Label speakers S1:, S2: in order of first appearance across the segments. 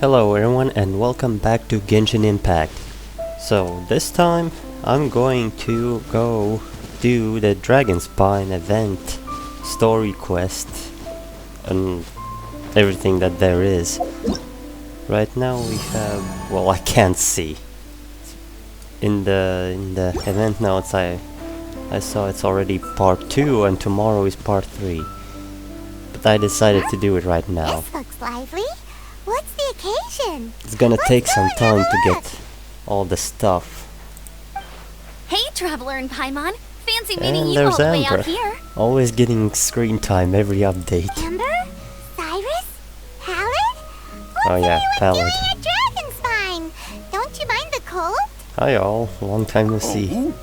S1: Hello everyone and welcome back to Genshin Impact. So this time I'm going to go do the Dragonspine event, story quest and everything that there is. Right now we have, well, I can't see. In the event notes I saw it's already part 2 and tomorrow is part 3. But I decided to do it right now.
S2: This looks lively. What's the occasion?
S1: It's gonna take some time to get all the stuff.
S3: Hey, Traveler and Paimon! Fancy meeting
S1: And
S3: you all
S1: there's
S3: the way
S1: Amber,
S3: out here.
S1: always getting screen time every update.
S2: Amber? Cyrus? Pallid? What's
S1: Oh yeah,
S2: everyone
S1: Pallid.
S2: doing at Dragonspine? Don't you mind the cold?
S1: Hi all, long time no see.
S4: Oh,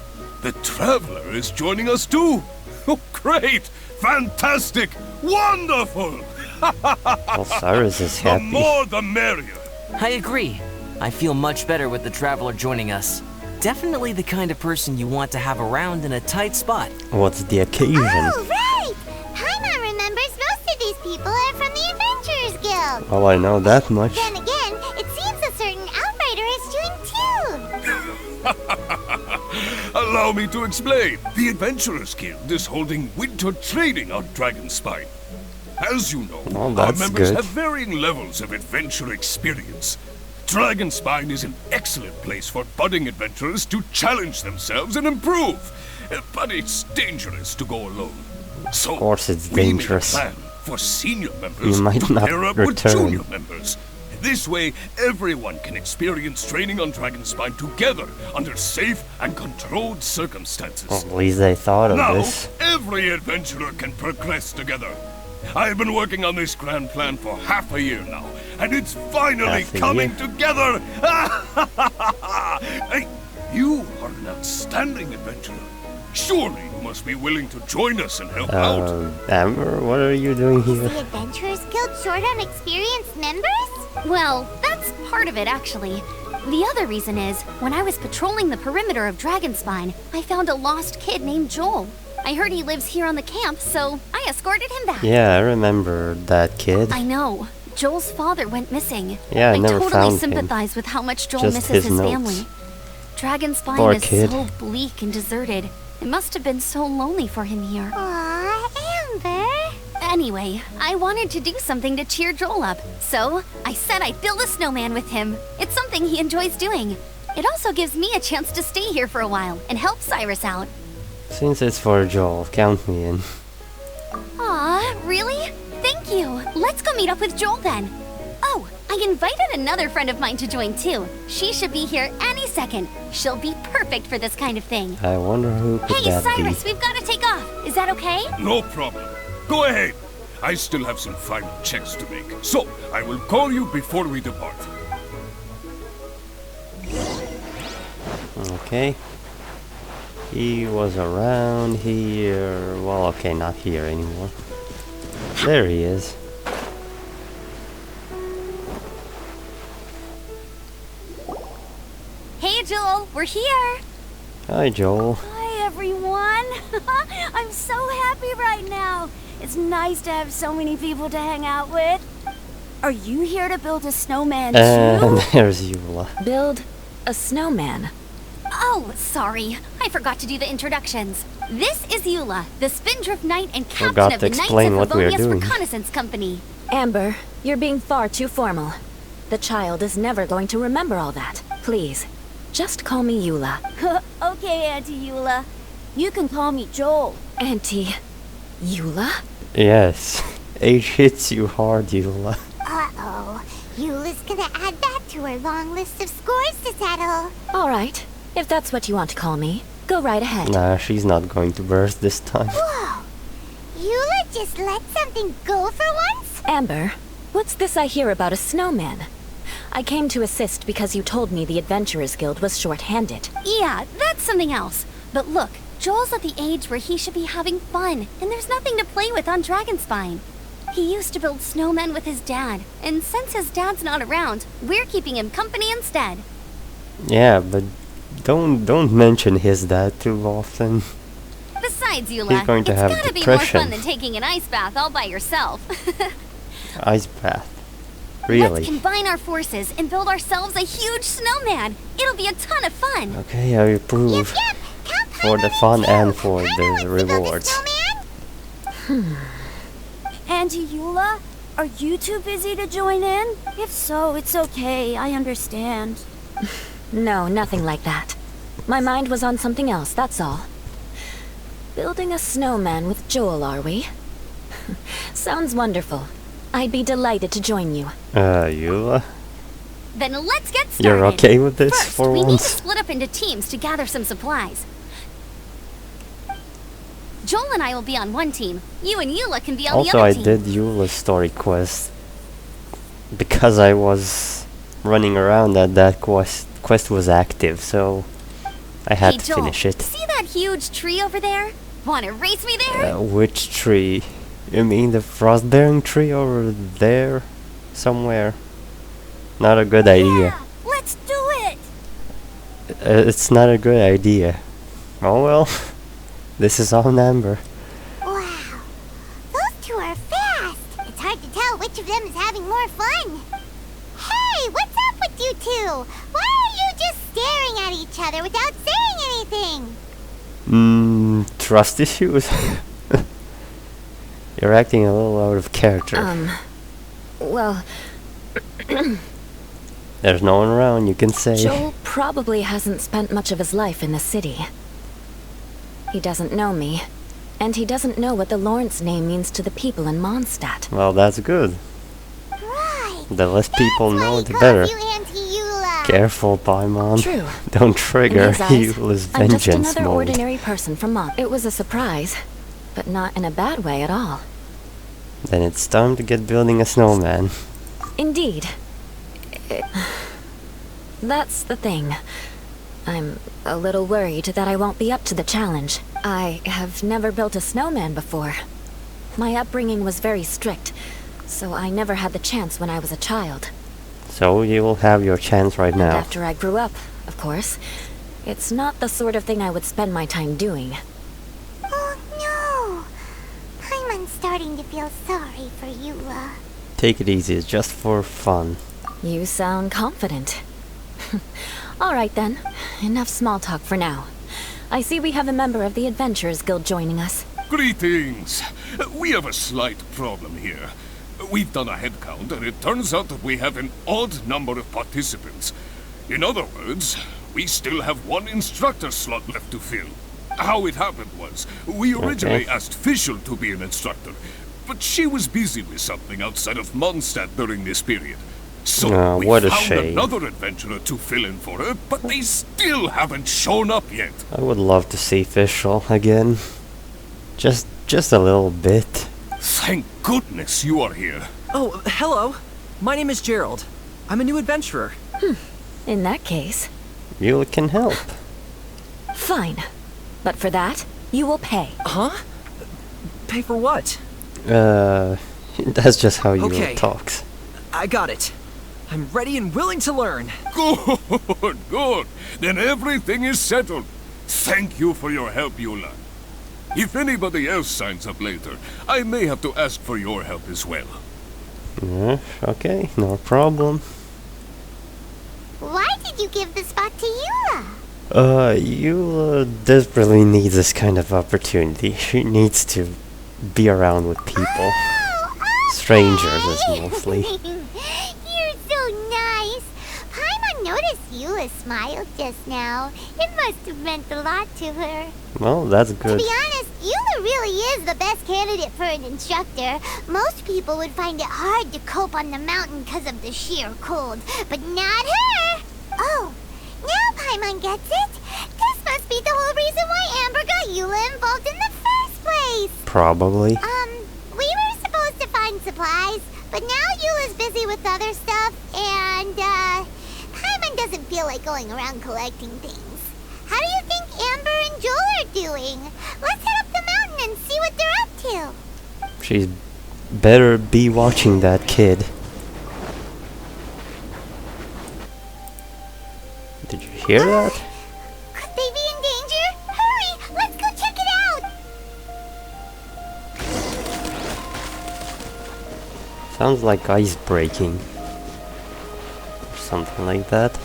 S4: the Traveler is joining us too! Oh, great! Fantastic! Wonderful!
S1: Well, Cyrus is
S4: The
S1: happy.
S4: more the merrier!
S5: I agree. I feel much better with the Traveler joining us. Definitely the kind of person you want to have around in a tight spot.
S1: What's the occasion?
S2: Oh, right! Paimon remembers most of these people are from the Adventurers Guild.
S1: Well, I know that much.
S2: Then again, it seems a certain outrider is doing too.
S4: Allow me to explain. The Adventurers Guild is holding winter training on Dragonspine. As you know,
S1: Oh,
S4: our
S1: that's
S4: members
S1: good.
S4: have varying levels of adventure experience. Dragonspine is an excellent place for budding adventurers to challenge themselves and improve. But it's dangerous to go alone. So,
S1: Of course it's
S4: we
S1: dangerous.
S4: made a plan for senior members
S1: You might
S4: to
S1: not
S4: pair up with
S1: return.
S4: junior members. This way, everyone can experience training on Dragonspine together under safe and controlled circumstances.
S1: Well, at least they thought of
S4: Now,
S1: this.
S4: every adventurer can progress together. I've been working on this grand plan for half a year now, and it's finally
S1: Half a
S4: coming
S1: year?
S4: together! Hey, you are an outstanding adventurer. Surely you must be willing to join us and help out.
S1: Amber, what are you doing
S2: Is
S1: here?
S2: the Adventurers Guild short on experienced members?
S3: Well, that's part of it, actually. The other reason is, when I was patrolling the perimeter of Dragonspine, I found a lost kid named Joel. I heard he lives here on the camp, so I escorted him back.
S1: Yeah, I remember that kid.
S3: I know. Joel's father went missing.
S1: Yeah, I never
S3: totally
S1: found him.
S3: sympathize with how much Joel
S1: Just
S3: misses
S1: his
S3: his
S1: notes.
S3: family. Dragonspine
S1: Poor
S3: is
S1: kid.
S3: so bleak and deserted. It must have been so lonely for him here.
S2: Aw, Amber.
S3: Anyway, I wanted to do something to cheer Joel up, so I said I'd build a snowman with him. It's something he enjoys doing. It also gives me a chance to stay here for a while and help Cyrus out.
S1: Since it's for Joel, count me in.
S3: Aw, really? Thank you. Let's go meet up with Joel then. Oh, I invited another friend of mine to join too. She should be here any second. She'll be perfect for this kind of thing.
S1: I wonder who could
S3: Hey,
S1: that
S3: Cyrus,
S1: be.
S3: we've got to take off. Is that okay?
S4: No problem. Go ahead. I still have some final checks to make, so I will call you before we depart.
S1: Okay. He was around here. Well, okay, not here anymore. There he is.
S3: Hey, Joel, we're here.
S1: Hi, Joel.
S6: Hi, everyone. I'm so happy right now. It's nice to have so many people to hang out with. Are you here to build a snowman
S1: And
S6: too?
S1: there's Eula.
S6: Build a snowman.
S3: Oh, sorry. I forgot to do the introductions. This is Eula, the Spindrift Knight and captain
S1: Forgot
S3: of
S1: to
S3: the Knights
S1: explain
S3: of
S1: what we are
S3: Favonius
S1: doing.
S3: Reconnaissance Company.
S6: Amber, you're being far too formal. The child is never going to remember all that. Please, just call me Eula.
S7: Okay, Auntie Eula. You can call me Joel.
S6: Auntie Eula?
S1: Yes. Age hits you hard, Eula.
S2: Uh-oh. Eula's gonna add that to her long list of scores to settle.
S6: All right, if that's what you want to call me, go right ahead.
S1: Nah, she's not going to burst this time.
S2: Whoa. Eula just let something go for once?
S6: Amber, what's this I hear about a snowman? I came to assist because you told me the Adventurers Guild was short-handed.
S3: Yeah, that's something else. But look, Joel's at the age where he should be having fun, and there's nothing to play with on Dragonspine. He used to build snowmen with his dad, and since his dad's not around, we're keeping him company instead.
S1: Yeah, but don't mention his dad too often.
S3: Besides, Eula,
S1: He's going to
S3: it's
S1: have
S3: gotta be more
S1: depression.
S3: fun than taking an ice bath all by yourself.
S1: Ice bath. Really?
S3: Let's combine our forces and build ourselves a huge snowman. It'll be a ton of fun.
S1: Okay, I approve.
S2: Yep. Count
S1: For the
S2: Paimon
S1: fun
S2: in
S1: and
S2: too.
S1: for
S2: Paimon
S1: the
S2: wants to build a
S1: rewards.
S2: snowman.
S6: Auntie Eula, are you too busy to join in? If so, it's okay. I understand.
S7: No, nothing like that. My mind was on something else, that's all. Building a snowman with Joel, are we? Sounds wonderful. I'd be delighted to join you.
S1: You,
S3: Then let's get started.
S1: you're okay with this
S3: First,
S1: for
S3: we need to
S1: once?
S3: split up into teams to gather some supplies. Joel and I will be on one team. You and Eula can be on the
S1: Also,
S3: other
S1: I
S3: team.
S1: did Eula's story quest because I was running around and that quest was active, so I had
S3: Hey,
S1: to
S3: Joel,
S1: finish it.
S3: see that huge tree over there? Wanna race me there?
S1: Which tree? You mean the frost-bearing tree over there? Somewhere? Not a good idea.
S6: Yeah, let's do it!
S1: It's not a good idea. Oh well. This is on Amber.
S2: Wow. Those two are fast. It's hard to tell which of them is having more fun. Hey, what's up with you two? Why are you just staring at each other without saying anything?
S1: Trust issues? You're acting a little out of character.
S7: Well,
S1: There's no one around, you can say.
S7: Joel probably hasn't spent much of his life in the city. He doesn't know me, and he doesn't know what the Lawrence name means to the people in Mondstadt.
S1: Well, that's good.
S2: Right.
S1: The less people
S2: That's why
S1: know,
S2: he
S1: the
S2: calls
S1: better.
S2: you Auntie Eula.
S1: Careful, Paimon.
S7: True.
S1: Don't
S7: In
S1: trigger
S7: his eyes,
S1: Eula's
S7: I'm just
S1: vengeance
S7: another
S1: mode.
S7: ordinary person from Mond. It was a surprise, but not in a bad way at all.
S1: Then it's time to get building a snowman.
S7: Indeed. That's the thing. I'm a little worried that I won't be up to the challenge. I have never built a snowman before. My upbringing was very strict, so I never had the chance when I was a child.
S1: So you will have your chance right
S7: And
S1: now.
S7: after I grew up, of course, it's not the sort of thing I would spend my time doing.
S2: Oh no. Paimon's starting to feel sorry for Eula.
S1: Take it easy, it's just for fun.
S7: You sound confident. All right then, enough small talk for now. I see we have a member of the Adventurers Guild joining us.
S4: Greetings. We have a slight problem here. We've done a head count, and it turns out that we have an odd number of participants. In other words, we still have one instructor slot left to fill. How it happened was, we originally asked Fischl to be an instructor, but she was busy with something outside of Mondstadt during this period. So we
S1: what a
S4: found
S1: shame.
S4: another adventurer to fill in for her, but they still haven't shown up yet.
S1: I would love to see Fischl again. Just a little bit.
S4: Thank goodness you are here.
S8: Oh, hello. My name is Gerald. I'm a new adventurer.
S7: In that case,
S1: You can help.
S7: fine. But for that, you will pay.
S8: Huh? Pay for what?
S1: That's just how you
S8: Okay.
S1: talks.
S8: I got it. I'm ready and willing to learn.
S4: Good, good. Then everything is settled. Thank you for your help, Eula. If anybody else signs up later, I may have to ask for your help as well.
S1: Okay, no problem.
S2: Why did you give the spot to Eula?
S1: Eula desperately needs this kind of opportunity. She needs to be around with people.
S2: Oh, okay.
S1: Strangers, mostly.
S2: You're so nice. Paimon noticed Eula smiled just now. It must have meant a lot to her.
S1: Well, that's
S2: To
S1: good.
S2: be honest, Eula really is the best candidate for an instructor. Most people would find it hard to cope on the mountain because of the sheer cold, but not her. Oh, now Paimon gets it. This must be the whole reason why Amber got Eula involved in the first place.
S1: Probably.
S2: We were supposed to find supplies, but now Eula's busy with other stuff, and, Paimon doesn't feel like going around collecting things. How do you think Amber and Joel are doing? Let's head up the mountain and see what they're up to.
S1: She's better be watching that kid. Did you hear that?
S2: Could they be in danger? Hurry! Let's go check it out!
S1: Sounds like ice breaking. something like that.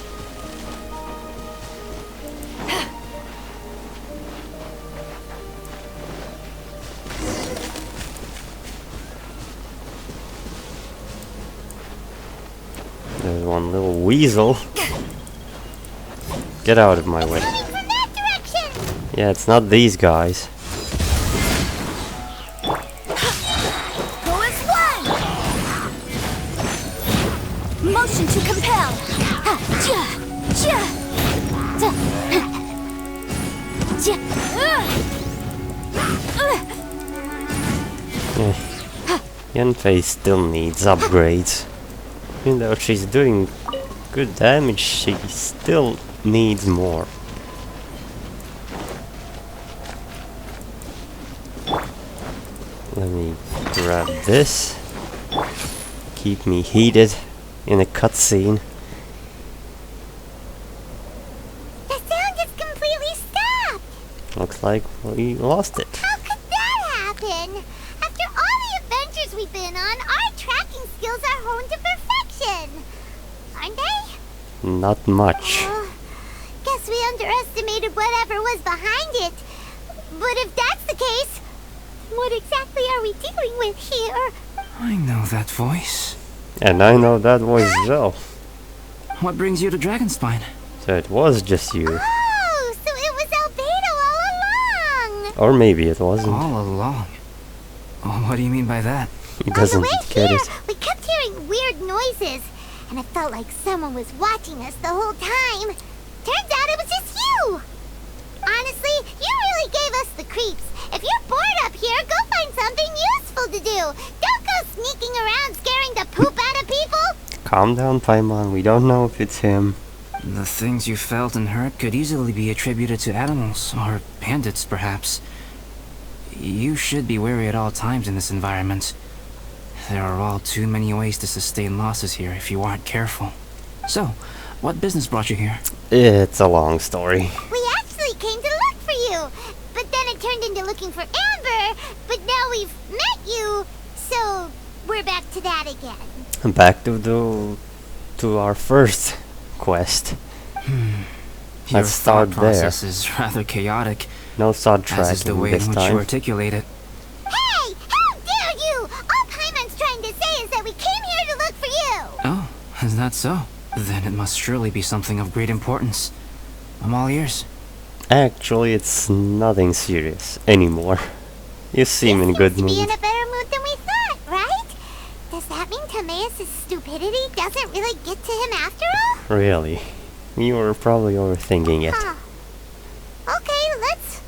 S1: There's one little weasel. Get out of my way.
S2: Coming from that direction!
S1: Yeah, it's not these guys.
S6: Go as one! Motion to compel! Ha, ja, ja, da, ja,
S1: Yanfei still needs upgrades. Even though she's doing good damage, she still needs more. Let me grab this. Keep me heated in a cutscene.
S2: The sound just completely stopped!
S1: Looks like we lost it.
S2: How could that happen? After all the adventures we've been on, our tracking skills are honed to perfection! Aren't they?
S1: Not much.
S2: Guess we underestimated whatever was behind it. But if that's the case, what exactly are we dealing with here?
S8: I know that voice.
S1: And I know that voice as well.
S8: What brings you to Dragonspine?
S1: So it was just you.
S2: Oh, so it was Albedo all along!
S1: Or maybe it wasn't.
S8: All along. Oh, what do you mean by that?
S1: He
S2: On the
S1: doesn't
S2: way
S1: get
S2: here,
S1: it.
S2: we kept hearing weird noises, and it felt like someone was watching us the whole time. Turns out it was just you! Honestly, you really gave us the creeps. If you're bored up here, go find something useful to do. Don't go sneaking around scaring the poop out of people.
S1: Calm down, Paimon. We don't know if it's him.
S8: The things you felt and heard could easily be attributed to animals, or bandits, perhaps. You should be wary at all times in this environment. There are all too many ways to sustain losses here if you aren't careful. So, what business brought you here?
S1: It's a long story.
S2: We actually came to look for you, but then it turned into looking for Amber, but now we've met you, so we're back to that again.
S1: Back to our first quest.
S8: Your
S1: Let's start
S8: thought
S1: there.
S8: process is rather chaotic,
S1: No sod
S8: as is the
S1: tracking
S8: way in
S1: this
S8: which you
S1: time.
S8: articulate it.
S2: Hey! How dare you! All Paimon's trying to say is that we came here to look for you!
S8: Oh, is that so? Then it must surely be something of great importance. I'm all ears.
S1: Actually, it's nothing serious anymore. You seem in good
S2: Seems to be in
S1: mood.
S2: a better mood than we thought, right? Does that mean Timaeus' stupidity doesn't really get to him after all?
S1: Really. You were probably overthinking it.
S2: Huh. Okay, let's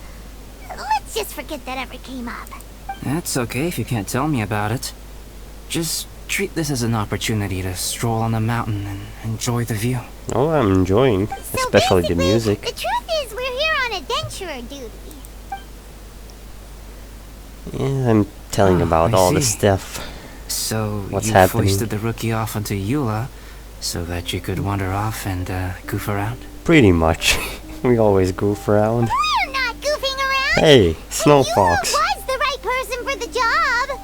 S2: just forget that ever came up.
S8: That's okay if you can't tell me about it. Just treat this as an opportunity to stroll on the mountain and enjoy the view.
S1: Oh, I'm enjoying,
S2: So
S1: especially the
S2: basically,
S1: music.
S2: The truth is we're here on adventurer duty.
S1: Yeah, I'm telling
S8: Ah,
S1: about
S8: I
S1: all the
S8: see.
S1: stuff.
S8: So
S1: What's
S8: you
S1: happening?
S8: foisted the rookie off onto Eula so that you could wander off and goof around?
S1: Pretty much. We always goof around.
S2: We're not goofing around.
S1: Hey, Snow
S2: Eula
S1: Fox.
S2: was the right person for the job.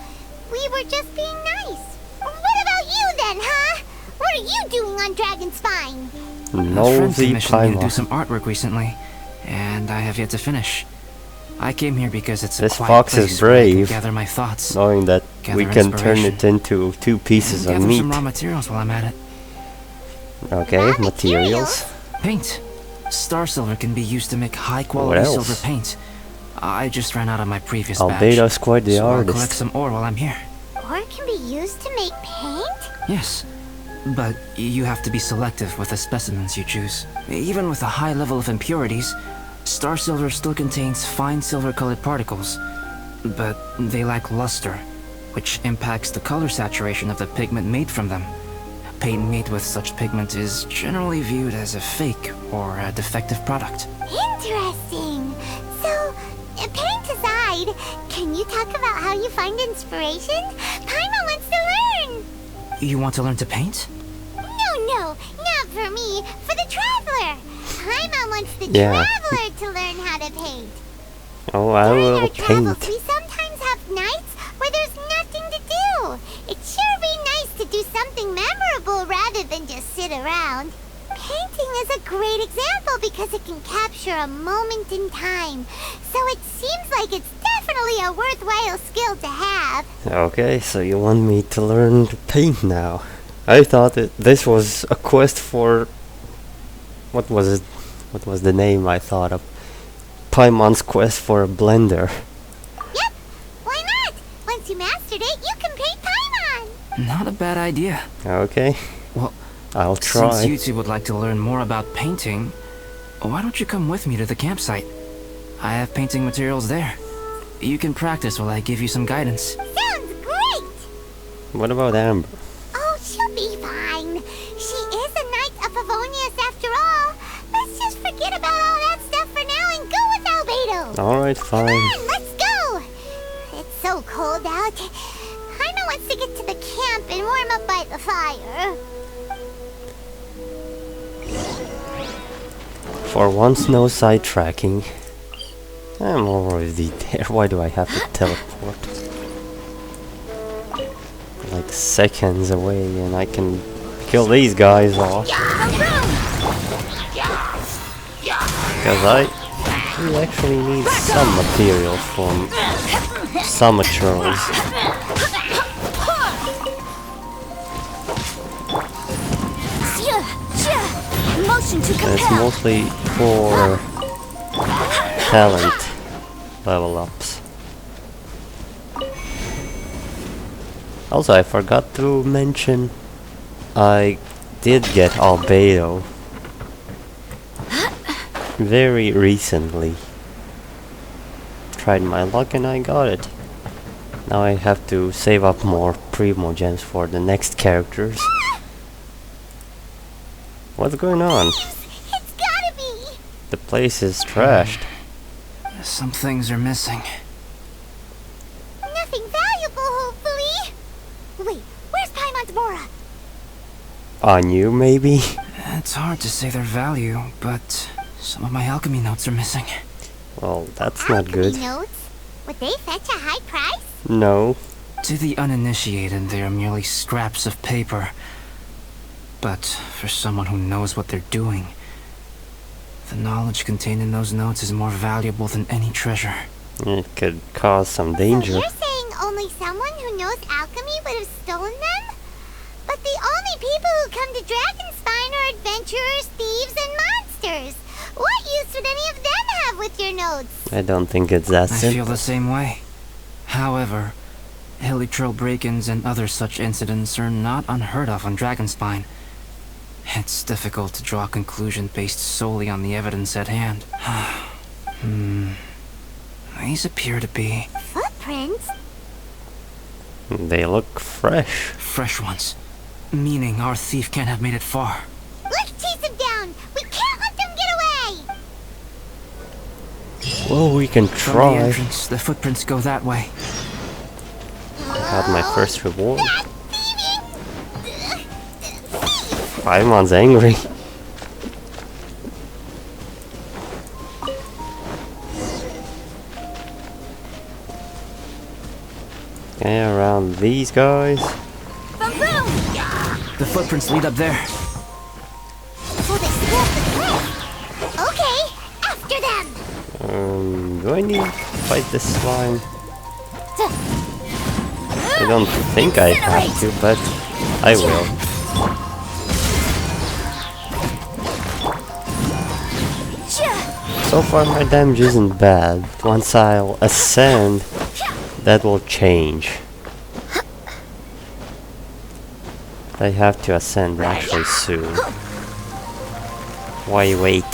S2: We were just being nice. What about you then, huh? What are you doing on Dragonspine?
S8: A friend
S1: Nosy
S8: commissioned me to do
S1: Paimon.
S8: some artwork recently, and I have yet to finish. I came here because it's a
S1: This
S8: quiet
S1: fox
S8: place
S1: is
S8: where I can
S1: brave,
S8: gather my thoughts,
S1: knowing that we
S8: gather
S1: can turn it
S8: inspiration,
S1: into 2 pieces
S8: and
S1: of
S8: gather
S1: meat.
S8: some raw materials while I'm at it.
S1: Okay,
S2: Raw
S1: materials.
S8: Paint. Star silver can be used to make
S1: What
S8: high-quality
S1: else?
S8: silver paint. I just ran out of my previous batch,
S1: Albedo's quite the
S8: so I'll collect
S1: artist.
S8: some ore while I'm here.
S2: Ore can be used to make paint?
S8: Yes, but you have to be selective with the specimens you choose. Even with a high level of impurities, star silver still contains fine silver-colored particles, but they lack luster, which impacts the color saturation of the pigment made from them. Paint made with such pigment is generally viewed as a fake or a defective product.
S2: Interesting. So, paint aside, can you talk about how you find inspiration? Paimon wants to learn.
S8: You want to learn to paint?
S2: No, not for me. For the traveler. Paimon wants the
S1: Yeah.
S2: traveler to learn how to paint.
S1: Oh, I
S2: During
S1: will
S2: our travels,
S1: paint.
S2: we sometimes have nights where there's nothing to do. It'd sure be nice to do do something memorable rather than just sit around. Painting is a great example because it can capture a moment in time. So it seems like it's definitely a worthwhile skill to have.
S1: Okay, so you want me to learn to paint now. I thought that this was a quest for... What was it? What was the name I thought of? Paimon's quest for a blender.
S2: Yep, why not? Once you mastered it, you can paint Paimon.
S8: Not a bad idea.
S1: Okay,
S8: Well,
S1: I'll try.
S8: since you two would like to learn more about painting, why don't you come with me to the campsite? I have painting materials there. You can practice while I give you some guidance.
S2: Sounds great!
S1: What about Amber?
S2: Oh, she'll be fine. She is a Knight of Favonius after all. Let's just forget about all that stuff for now and go with Albedo.
S1: Alright,
S2: Come
S1: fine.
S2: on, let's go. It's so cold out. Jaime wants to get to the camp and warm up by the fire.
S1: For once, no sidetracking. I'm already there. Why do I have to teleport? Like seconds away, and I can kill these guys off. Because we actually need some material from some materials.
S6: Motion to
S1: And it's
S6: compel.
S1: mostly for talent level ups. Also, I forgot to mention I did get Albedo very recently. Tried my luck and I got it. Now I have to save up more Primo gems for the next characters. What's going on?
S2: It's gotta be.
S1: The place is trashed.
S8: Some things are missing.
S2: Nothing valuable, hopefully. Wait, where's Paimon's Mora?
S1: On you, maybe?
S8: It's hard to say their value, but some of my alchemy notes are missing.
S1: Well, that's not
S2: Alchemy
S1: good.
S2: notes? Would they fetch a high price?
S1: No.
S8: To the uninitiated, they are merely scraps of paper. But for someone who knows what they're doing, the knowledge contained in those notes is more valuable than any treasure.
S1: It could cause some
S2: So
S1: danger.
S2: you're saying only someone who knows alchemy would have stolen them? But the only people who come to Dragonspine are adventurers, thieves, and monsters. What use would any of them have with your notes?
S1: I don't think it's that
S8: I feel
S1: simple.
S8: the same way. However, hilly trail break-ins and other such incidents are not unheard of on Dragonspine. It's difficult to draw a conclusion based solely on the evidence at hand. These appear to be
S2: Footprints?
S1: They look fresh.
S8: fresh ones, meaning our thief can't have made it far.
S2: Let's chase them down! We can't let them get away!
S1: Well, we can
S8: From the
S1: try.
S8: entrance, the footprints go that way.
S1: I got my first reward.
S2: That thieving!
S1: Paimon's angry. Okay, around these guys.
S8: The footprints lead up there.
S2: So they scaled the cliff! Okay, after them!
S1: Do I need to fight this slime? I don't think I have to, but I will. So far my damage isn't bad. Once I'll ascend, that will change. I have to ascend actually soon. Why wait?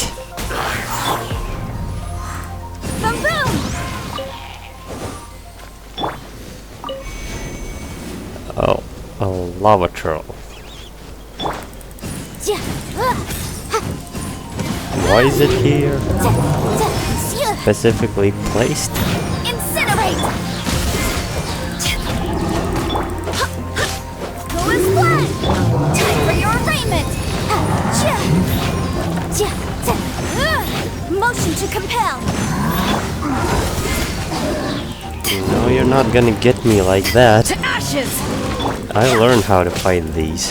S1: Oh, a lava troll. Why is it here? Specifically placed?
S6: Incinerate! Go as planned! Time for your arraignment! Motion to compel!
S1: No, you're not gonna get me like that.
S6: To ashes!
S1: I learned how to fight these.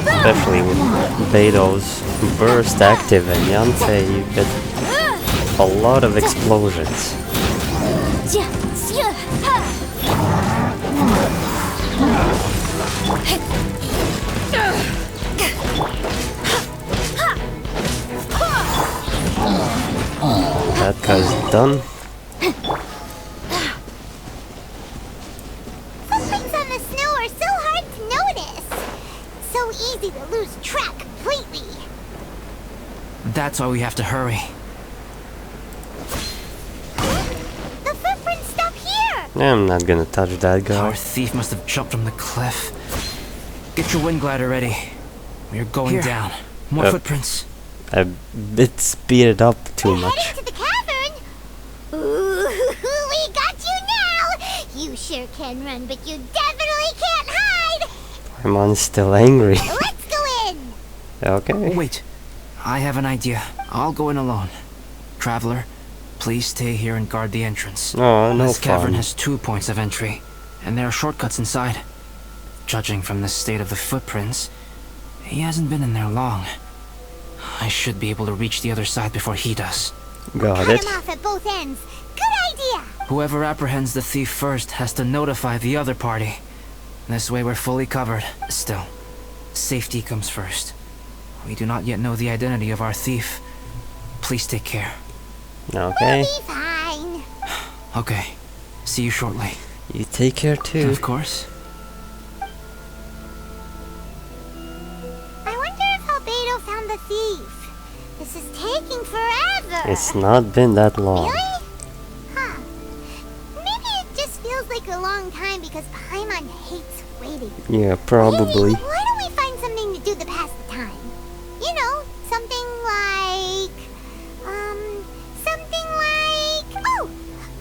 S1: Especially with Beto's burst active and Yantei, you get a lot of explosions. That guy's done.
S2: Footprints on the snow are so hard to notice. So easy to lose track completely.
S8: That's why we have to hurry.
S2: The footprints stop here.
S1: I'm not gonna touch that guy.
S8: Our thief must have jumped from the cliff. Get your wind glider ready. We're going down. More footprints.
S1: A bit speeded up too much.
S2: Heading to the cavern. Ooh, we got you now. You sure can run, but you definitely can't hide.
S1: Paimon's still angry.
S2: Let's go in.
S1: Okay.
S8: Wait. I have an idea. I'll go in alone. Traveler, please stay here and guard the entrance.
S1: Oh, no
S8: This cavern
S1: fun.
S8: has 2 points of entry, and there are shortcuts inside. Judging from the state of the footprints, he hasn't been in there long. I should be able to reach the other side before he does.
S1: Got
S2: Cut
S1: it.
S2: him off at both ends. Good idea.
S8: Whoever apprehends the thief first has to notify the other party. This way we're fully covered. Still, safety comes first. We do not yet know the identity of our thief. Please take care.
S1: Okay.
S2: We'll be fine.
S8: Okay. See you shortly.
S1: You take care too.
S8: Of course.
S2: I wonder if Albedo found the thief. This is taking forever.
S1: It's not been that long.
S2: Really? Huh. Maybe it just feels like a long time because Paimon hates waiting.
S1: Yeah, probably.
S2: Maybe, why don't we find something to do to pass the time? You know, something like... Oh!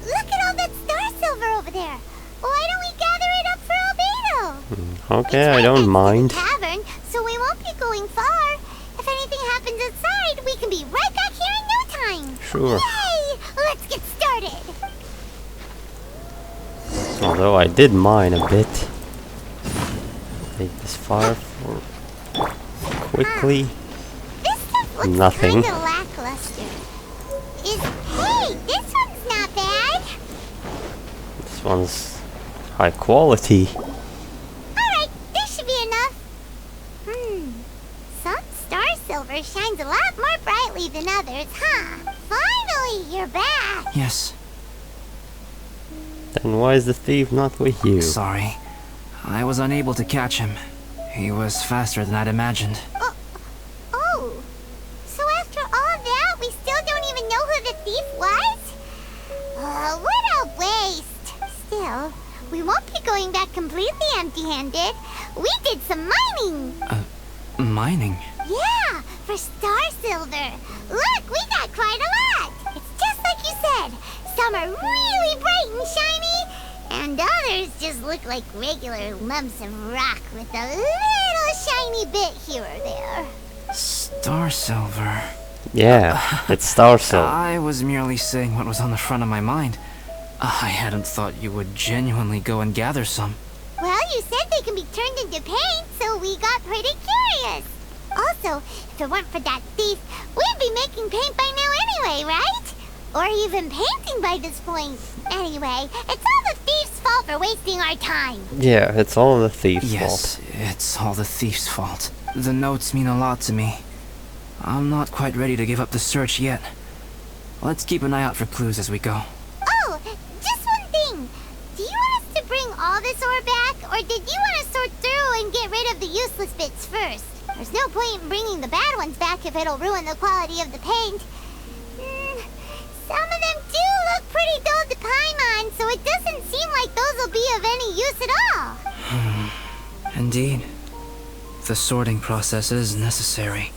S2: Look at all that star silver over there. Why don't we gather it up for Albedo?
S1: Okay,
S2: It's
S1: I
S2: right
S1: don't
S2: next to
S1: mind.
S2: the cavern, so we won't be going far. If anything happens inside, we can be right back here in no time.
S1: Sure.
S2: Yay! Let's get started.
S1: Although I did mine a bit. Take this fire for quickly.
S2: This stuff looks
S1: Nothing.
S2: kinda lackluster. Hey, this one's not bad.
S1: This one's high quality.
S2: Alright, this should be enough. Some star silver shines a lot more brightly than others, huh? Finally, you're back.
S8: Yes.
S1: Then why is the thief not with you?
S8: Sorry. I was unable to catch him. He was faster than I'd imagined.
S2: Oh, so after all that, we still don't even know who the thief was? What a waste. Still, we won't be going back completely empty-handed. We did some mining.
S8: Mining?
S2: Yeah, for star silver. Look, we got quite a lot. It's just like you said. Some are really bright and shiny, and others just look like regular lumps of rock with a little shiny bit here or there.
S8: Star silver.
S1: Yeah, it's star silver.
S8: I was merely saying what was on the front of my mind. I hadn't thought you would genuinely go and gather some.
S2: Well, you said they can be turned into paint, so we got pretty curious. Also, if it weren't for that thief, we'd be making paint by now anyway, right? Or even painting by this point. Anyway, it's all the thief's fault for wasting our time.
S1: Yeah, it's all the thief's
S8: Yes,
S1: fault.
S8: it's all the thief's fault. The notes mean a lot to me. I'm not quite ready to give up the search yet. Let's keep an eye out for clues as we go.
S2: Oh, just one thing. Do you want us to bring all this ore back, or did you want to sort through and get rid of the useless bits first? There's no point in bringing the bad ones back if it'll ruin the quality of the paint. Some of them do look pretty dull to Paimon, so it doesn't seem like those will be of any use at all.
S8: Indeed. The sorting process is necessary.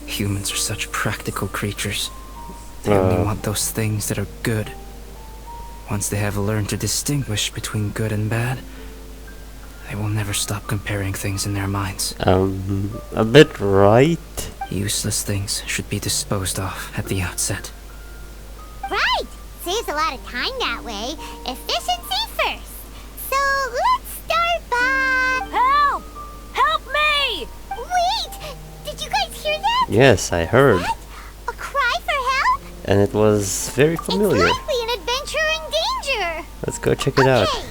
S8: Humans are such practical creatures. They only want those things that are good. Once they have learned to distinguish between good and bad, they will never stop comparing things in their minds.
S1: A bit right.
S8: Useless things should be disposed of at the outset.
S2: Right! Same saves a lot of time that way. Efficiency first. So let's start by...
S6: Help! Help me!
S2: Wait! Did you guys hear that?
S1: Yes, I heard.
S2: What? A cry for help?
S1: And it was very familiar.
S2: It's likely an adventurer in danger.
S1: Let's go check it out.
S2: Okay.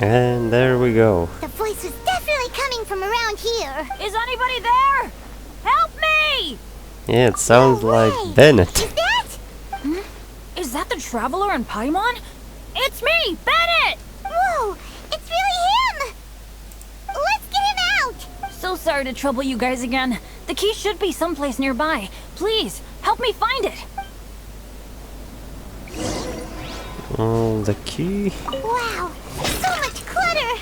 S1: And there we go.
S2: The voice was definitely coming from around here.
S6: Is anybody there? Help me!
S1: Yeah, it sounds
S2: No
S1: like
S2: way.
S1: Bennett.
S2: Is that?
S6: Is that the Traveler in Paimon? It's me, Bennett!
S2: Whoa! It's really him! Let's get him out!
S6: So sorry to trouble you guys again. The key should be someplace nearby. Please, help me find it.
S1: Oh, the key.
S2: Wow! So much clutter!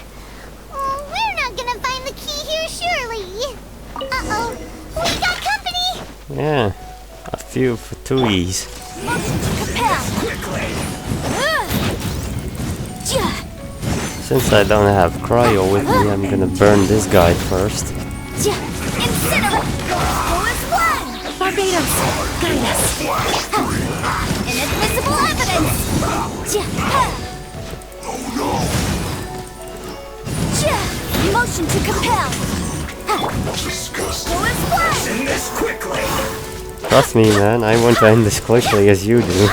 S2: Oh, we're not gonna find the key here, surely! Uh-oh! We got company!
S1: Yeah, a few Fatuis. Since I don't have cryo with me, I'm gonna burn this guy first.
S3: Barbados, guide us.
S2: Inadmissible evidence!
S3: Motion to compel.
S4: End this quickly!
S1: Trust me, man, I want to end this quickly as you do.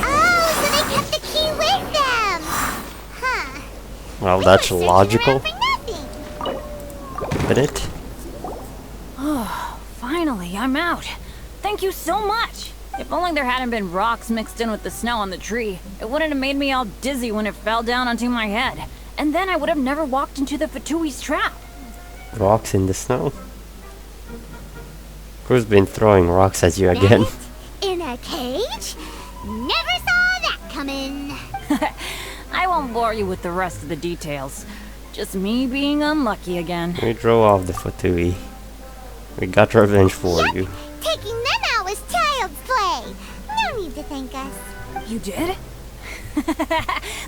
S2: Oh, so they kept the key with them! Huh.
S1: Well, that's
S2: Searching
S1: logical.
S2: around for nothing.
S1: Bennett?
S6: Finally, I'm out. Thank you so much. If only there hadn't been rocks mixed in with the snow on the tree, it wouldn't have made me all dizzy when it fell down onto my head. And then I would have never walked into the Fatui's trap.
S1: Rocks in the snow? Who's been throwing rocks at you again?
S2: Bennett in a cage? Never saw that coming.
S6: I won't bore you with the rest of the details. Just me being unlucky again.
S1: We drove off the Fatui. We got revenge for you.
S2: Taking them out was child's play. No need to thank us.
S6: You did?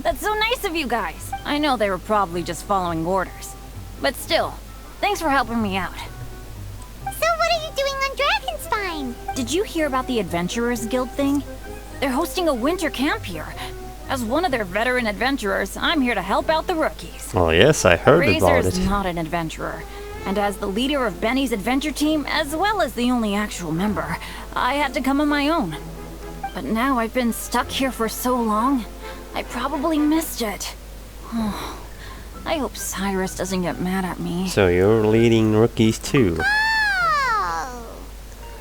S6: That's so nice of you guys. I know they were probably just following orders. But still, thanks for helping me out.
S2: So what are you doing on Dragonspine?
S6: Did you hear about the Adventurers Guild thing? They're hosting a winter camp here. As one of their veteran adventurers, I'm here to help out the rookies.
S1: Oh yes, I heard about
S6: Razor's
S1: it.
S6: not an adventurer. And as the leader of Benny's adventure team, as well as the only actual member, I had to come on my own. But now I've been stuck here for so long, I probably missed it. I hope Cyrus doesn't get mad at me.
S1: So you're leading rookies too.
S2: Oh!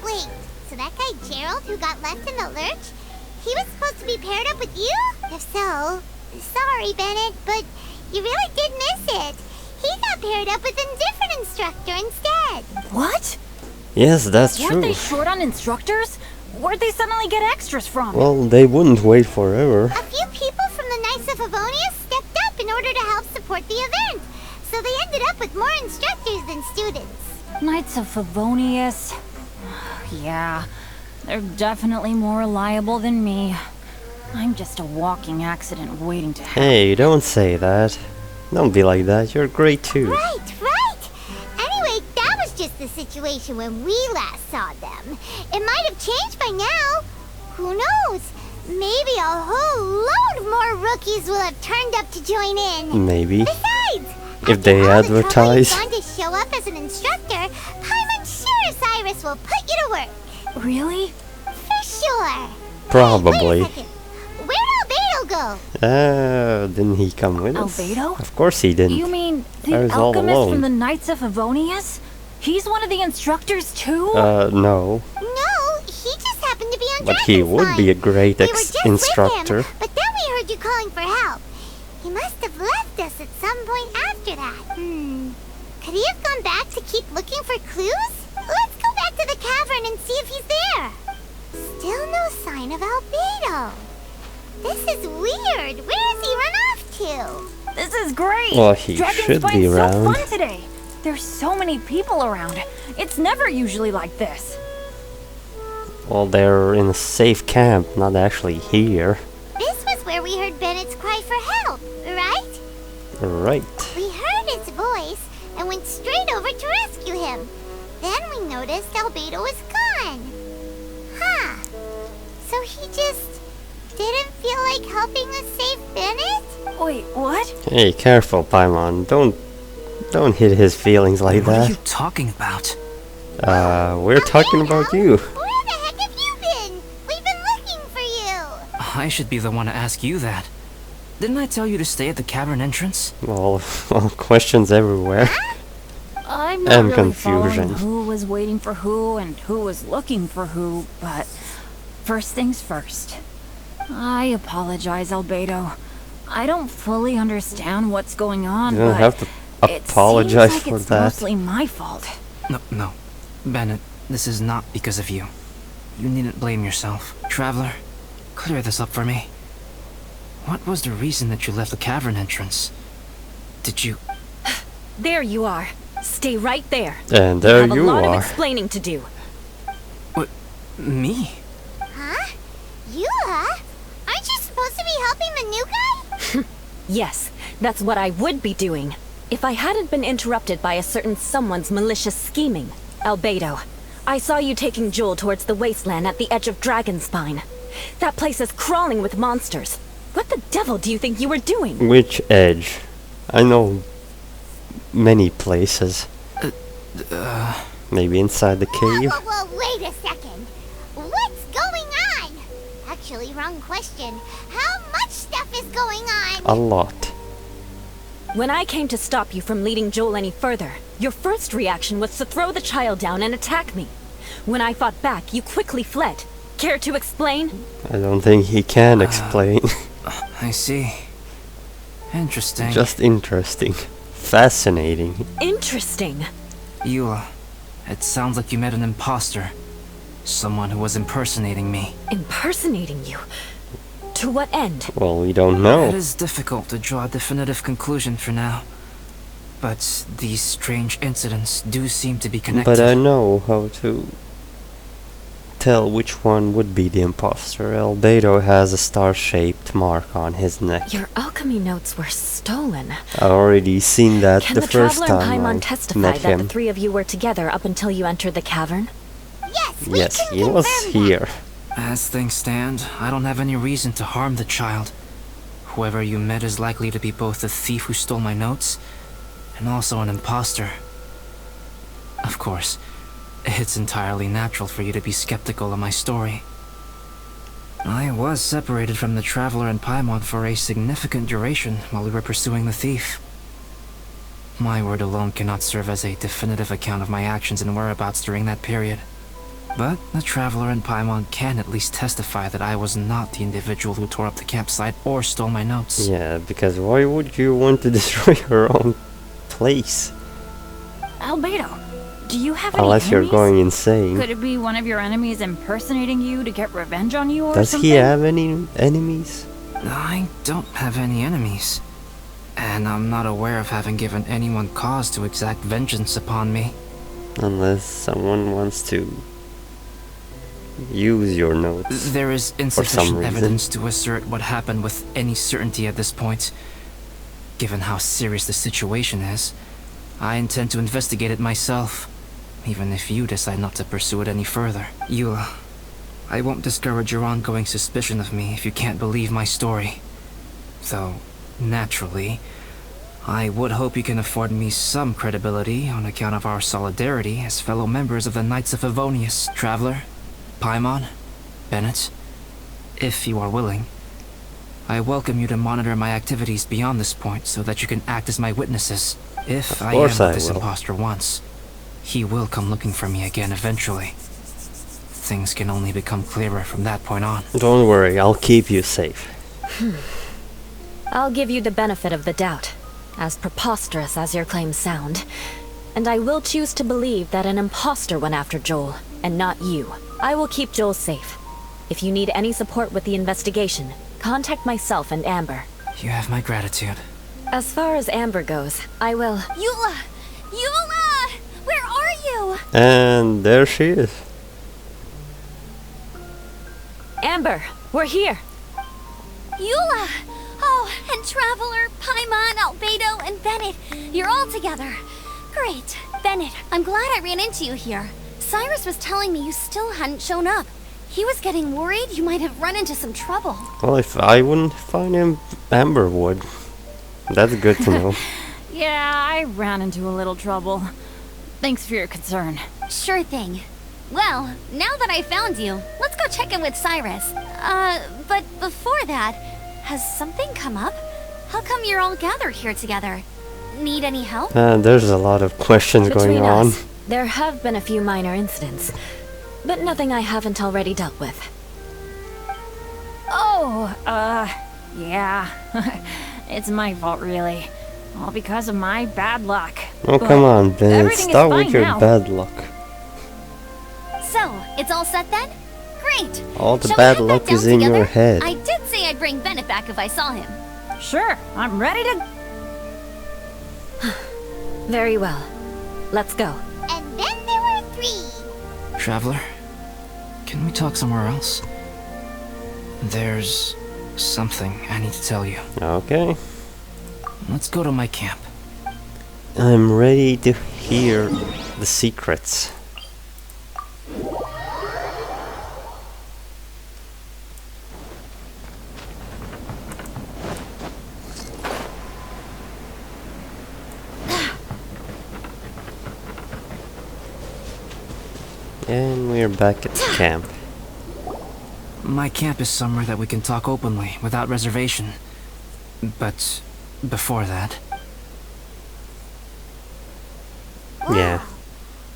S2: Wait, so that guy Gerald who got left in the lurch, he was supposed to be paired up with you? If so, sorry Bennett, but you really did miss it. He got paired up with a different instructor instead.
S6: What?
S1: Yes, that's
S6: Weren't
S1: true.
S6: they short on instructors? Where'd they suddenly get extras from?
S1: Well, they wouldn't wait forever.
S2: A few people from the Knights of Favonius stepped up in order to help support the event, so they ended up with more instructors than students.
S6: Knights of Favonius. Yeah, they're definitely more reliable than me. I'm just a walking accident waiting to happen.
S1: Hey, don't say that. Don't be like that. You're great too.
S2: Right, right. Anyway, that was just the situation when we last saw them. It might have changed by now. Who knows? Maybe a whole load more rookies will have turned up to join in.
S1: Maybe.
S2: Besides,
S1: If they
S2: after all the trouble
S1: advertise.
S2: you've gone to show up as an instructor, I'm sure Cyrus will put you to work.
S6: Really?
S2: For sure.
S1: Probably.
S2: Wait a second. Where'd Albedo go?
S1: Didn't he come with us?
S6: Albedo?
S1: Of course he didn't.
S6: You mean
S1: I
S6: the
S1: was all
S6: alchemist
S1: alone.
S6: from the Knights of Favonius? He's one of the instructors too?
S1: No.
S2: No, he just happened to be on
S1: But he would be a great
S2: We were just with
S1: instructor.
S2: him, but then we heard you calling for help. He must have left us at some point after that. Could he have gone back to keep looking for clues? Let's go back to the cavern and see if he's there. Still no sign of Albedo. This is weird. Where has he run off to?
S6: This is great!
S1: Well, he should be
S6: Dragonspine's
S1: around.
S6: so fun today! There's so many people around. It's never usually like this.
S1: Well, they're in a safe camp, not actually here.
S2: This was where we heard Bennett's cry for help, right?
S1: Right.
S2: We heard his voice and went straight over to rescue him. Then we noticed Albedo was gone. Huh. So he just didn't feel like helping us save Bennett?
S6: Wait, what?
S1: Hey, careful, Paimon. Don't hit his feelings like
S8: What are you
S1: that.
S8: talking about?
S1: We're talking about you.
S2: Where the heck have you been? We've been looking for you.
S8: I should be the one to ask you that. Didn't I tell you to stay at the cavern entrance?
S1: Well, questions everywhere.
S6: I'm not
S1: And
S6: really
S1: confusion.
S6: following who was waiting for who and who was looking for who, but first things first. I apologize, Albedo. I don't fully understand what's going on,
S1: You don't
S6: but
S1: have to
S6: it
S1: apologize
S6: seems like
S1: for
S6: it's
S1: that.
S6: mostly my fault.
S8: No. Bennett, this is not because of you. You needn't blame yourself. Traveler, clear this up for me. What was the reason that you left the cavern entrance? Did you...
S7: There you are. Stay right there.
S1: And there
S7: have
S1: you
S7: a lot of
S1: are.
S7: explaining to do.
S8: What? Me?
S2: Huh? Eula? Aren't you supposed to be helping the new guy?
S7: Yes, that's what I would be doing. If I hadn't been interrupted by a certain someone's malicious scheming. Albedo, I saw you taking Jewel towards the wasteland at the edge of Dragonspine. That place is crawling with monsters. What the devil do you think you were doing?
S1: Which edge? I know many places. Maybe inside the cave?
S2: Whoa, wait a second. What's going on? Actually, wrong question. How much stuff is going on?
S1: A lot.
S7: When I came to stop you from leading Joel any further, your first reaction was to throw the child down and attack me. When I fought back, you quickly fled. Care to explain?
S1: I don't think he can explain.
S8: I see. Interesting.
S1: Just interesting. Fascinating.
S7: Interesting.
S8: Eula, it sounds like you met an imposter. Someone who was impersonating me.
S7: Impersonating you? To what end?
S1: Well, we don't
S8: It
S1: know.
S8: is difficult to draw a definitive conclusion for now. But these strange incidents do seem to be connected.
S1: But I know how to tell which one would be the imposter. Albedo has a star-shaped mark on his neck.
S7: Your alchemy notes were stolen.
S1: I already seen that
S7: Can
S1: the
S7: the
S1: first
S7: Traveler and
S1: time
S7: Paimon
S1: I
S7: testify
S1: met
S7: that the
S1: him.
S7: three of you were together up until you entered the cavern?
S2: Yes, we
S1: Yes,
S2: can
S1: he was
S2: confirm that.
S1: here.
S8: As things stand, I don't have any reason to harm the child. Whoever you met is likely to be both the thief who stole my notes and also an imposter. Of course, it's entirely natural for you to be skeptical of my story. I was separated from the Traveler and Paimon for a significant duration while we were pursuing the thief. My word alone cannot serve as a definitive account of my actions and whereabouts during that period. But the Traveler and Paimon can at least testify that I was not the individual who tore up the campsite or stole my notes.
S1: Yeah, because why would you want to destroy your own place?
S6: Albedo, do you have any
S1: Unless you're
S6: enemies?
S1: going insane.
S6: Could it be one of your enemies impersonating you to get revenge on you or
S1: Does
S6: something?
S1: he have any enemies?
S8: I don't have any enemies. And I'm not aware of having given anyone cause to exact vengeance upon me.
S1: Unless someone wants to use your notes.
S8: There is
S1: some
S8: insufficient
S1: reason.
S8: evidence to assert what happened with any certainty at this point. Given how serious the situation is, I intend to investigate it myself, even if you decide not to pursue it any further. Eula, I won't discourage your ongoing suspicion of me if you can't believe my story. Though, naturally, I would hope you can afford me some credibility on account of our solidarity as fellow members of the Knights of Favonius. Traveler, Paimon, Bennett, if you are willing, I welcome you to monitor my activities beyond this point so that you can act as my witnesses. If I am
S1: course
S8: what
S1: I
S8: this
S1: will.
S8: imposter wants, he will come looking for me again eventually. Things can only become clearer from that point on.
S1: Don't worry, I'll keep you safe.
S7: I'll give you the benefit of the doubt, as preposterous as your claims sound. And I will choose to believe that an imposter went after Joel, and not you. I will keep Joel safe. If you need any support with the investigation, contact myself and Amber.
S8: You have my gratitude.
S7: As far as Amber goes, I will...
S3: Eula! Eula! Where are you?
S1: And there she is.
S7: Amber, we're here!
S3: Eula! Oh, and Traveler, Paimon, Albedo, and Bennett. You're all together. Great. Bennett, I'm glad I ran into you here. Cyrus was telling me you still hadn't shown up. He was getting worried you might have run into some trouble.
S1: Well, if I wouldn't find him, Amber would. That's good to know.
S6: Yeah, I ran into a little trouble. Thanks for your concern.
S3: Sure thing. Well, now that I found you, let's go check in with Cyrus. But before that, has something come up? How come you're all gathered here together? Need any help?
S1: There's a lot of questions going
S7: Between
S1: on.
S7: us, there have been a few minor incidents, but nothing I haven't already dealt with.
S6: Oh, yeah. It's my fault, really. All because of my bad luck.
S1: Oh,
S6: But
S1: come on, Ben.
S6: everything is
S1: Stop with
S6: fine
S1: your
S6: now.
S1: bad luck.
S3: So, it's all set then? Great.
S1: All the
S3: Shall we
S1: bad
S3: head
S1: luck
S3: back
S1: is
S3: down
S1: in your
S3: together?
S1: head.
S3: I did say I'd bring Bennett back if I saw him.
S6: Sure, I'm ready to...
S7: Very well. Let's go.
S2: And then there were 3.
S8: Traveler, can we talk somewhere else? There's something I need to tell you.
S1: Okay.
S8: Let's go to my camp.
S1: I'm ready to hear the secrets. And we're back at the camp.
S8: My camp is somewhere that we can talk openly, without reservation. But before that,
S1: Yeah,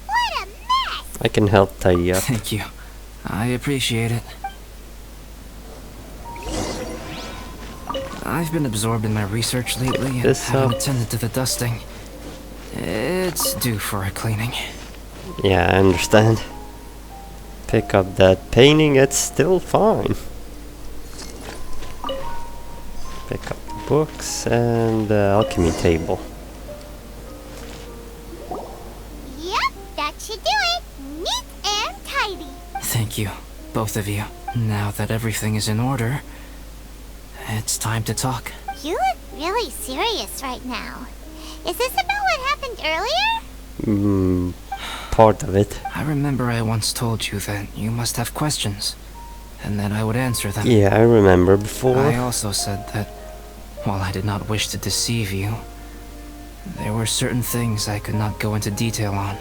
S2: What a mess!
S1: I can help tidy up.
S8: thank you. I appreciate it. I've been absorbed in my research lately and
S1: This,
S8: haven't attended to the dusting. It's due for a cleaning.
S1: Yeah, I understand. Pick up that painting, it's still fine. Pick up the books and the alchemy table.
S2: Yep, that should do it. Neat and tidy.
S8: Thank you, both of you. Now that everything is in order, it's time to talk.
S2: You look really serious right now. Is this about what happened earlier?
S1: Part of it.
S8: I remember I once told you that you must have questions, and that I would answer them.
S1: Yeah, I remember before.
S8: I also said that, while I did not wish to deceive you, there were certain things I could not go into detail on.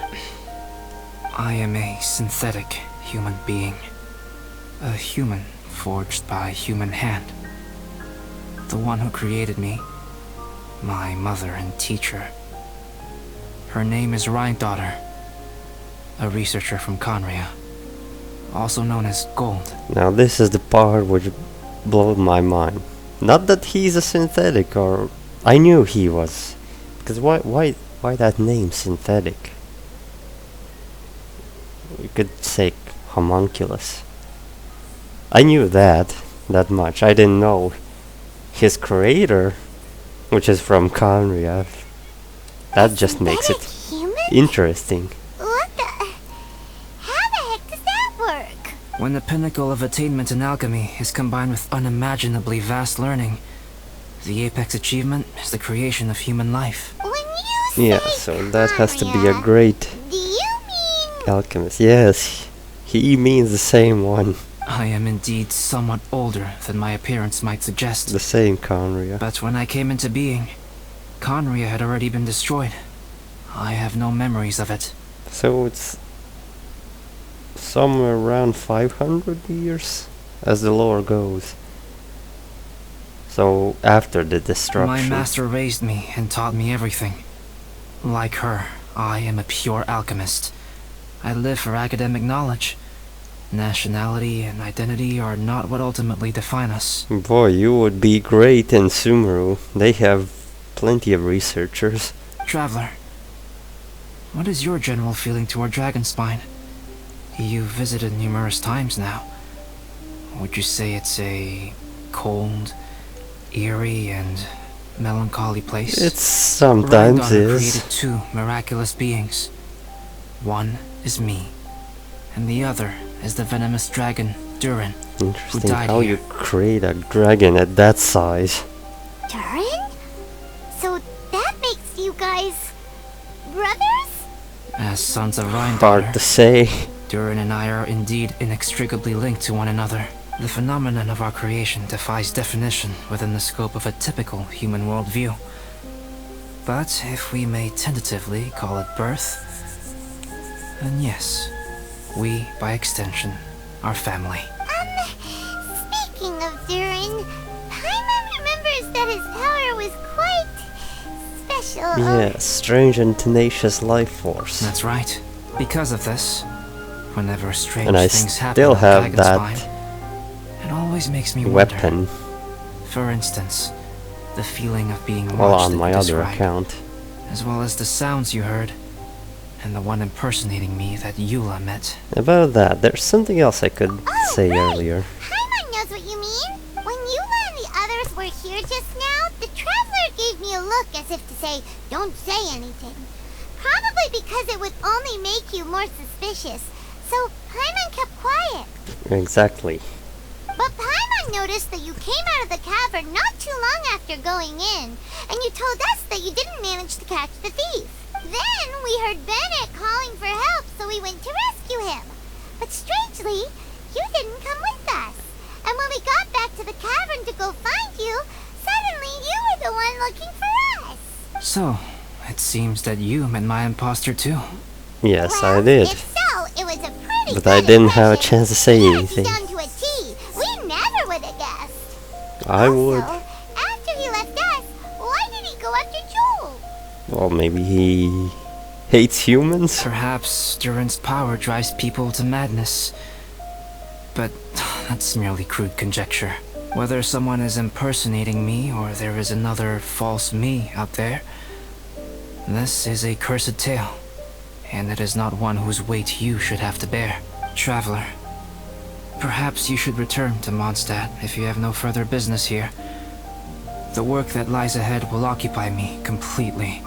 S8: I am a synthetic human being. A human forged by human hand. The one who created me, my mother and teacher. Her name is Rhine-daughter, a researcher from Conria, also known as Gold.
S1: Now this is the part which blew my mind. Not that he's a synthetic, or I knew he was, because why that name synthetic? You could say homunculus. I knew that much. I didn't know his creator, which is from Conria. That just makes it
S2: Human?
S1: interesting.
S2: What the... How the heck does that work?
S8: When the pinnacle of attainment in alchemy is combined with unimaginably vast learning, the apex achievement is the creation of human life.
S2: When you say
S1: Yeah, so that has to be a
S2: Conria,
S1: great
S2: do you mean...
S1: alchemist. Yes, he means the same one.
S8: I am indeed somewhat older than my appearance might suggest.
S1: The same Conria.
S8: But when I came into being, Conria had already been destroyed. I have no memories of it.
S1: So it's somewhere around 500 years, as the lore goes. So after the destruction.
S8: My master raised me and taught me everything. Like her, I am a pure alchemist. I live for academic knowledge. Nationality and identity are not what ultimately define us.
S1: Boy, you would be great in Sumeru. They have plenty of researchers.
S8: Traveler, what is your general feeling toward Dragonspine? You've visited numerous times now. Would you say it's a cold, eerie, and melancholy place.
S1: It sometimes
S8: Rhydon
S1: is.
S8: created two miraculous beings. One is me, and the other is the venomous dragon, Durin, who
S1: Interesting
S8: died
S1: how
S8: here.
S1: you create a dragon at that size.
S2: Durin? So that makes you guys brothers?
S8: As sons of Rhydon,
S1: Hard to say.
S8: Durin and I are indeed inextricably linked to one another. The phenomenon of our creation defies definition within the scope of a typical human worldview. But if we may tentatively call it birth, then yes, we, by extension, are family.
S2: Speaking of Durin, Paimon remembers that his power was quite special.
S1: Yeah, strange and tenacious life force.
S8: That's right. Because of this, whenever strange
S1: And I
S8: things happen
S1: still
S8: on
S1: have that
S8: Dragonspine, it always makes me
S1: weapon.
S8: wonder. For instance, the feeling of being watched
S1: Well, on
S8: that
S1: my
S8: you
S1: other
S8: described,
S1: account.
S8: as well as the sounds you heard, and the one impersonating me that Eula met.
S1: About that, there's something else I could say earlier.
S2: Paimon knows what you mean. When Yula and the others were here just now, the Traveler gave me a look as if to say, don't say anything. Probably because it would only make you more suspicious. So Paimon kept quiet.
S1: Exactly.
S2: But Paimon noticed that you came out of the cavern not too long after going in, and you told us that you didn't manage to catch the thief. Then we heard Bennett calling for help, so we went to rescue him. But strangely, you didn't come with us. And when we got back to the cavern to go find you, suddenly you were the one looking for us.
S8: So, it seems that you met my imposter too.
S1: Yes,
S2: Well,
S1: I did.
S2: If so, it was a pretty
S1: But
S2: good
S1: I didn't have a
S2: impression.
S1: chance to say
S2: Yes,
S1: anything.
S2: down to a T. We never would have guessed.
S1: I would.
S2: Also, after he left us, why did he go after Joel?
S1: Well, maybe he hates humans?
S8: Perhaps Durin's power drives people to madness. But that's merely crude conjecture. Whether someone is impersonating me or there is another false me out there, this is a cursed tale, and it is not one whose weight you should have to bear. Traveler, perhaps you should return to Mondstadt if you have no further business here. The work that lies ahead will occupy me completely.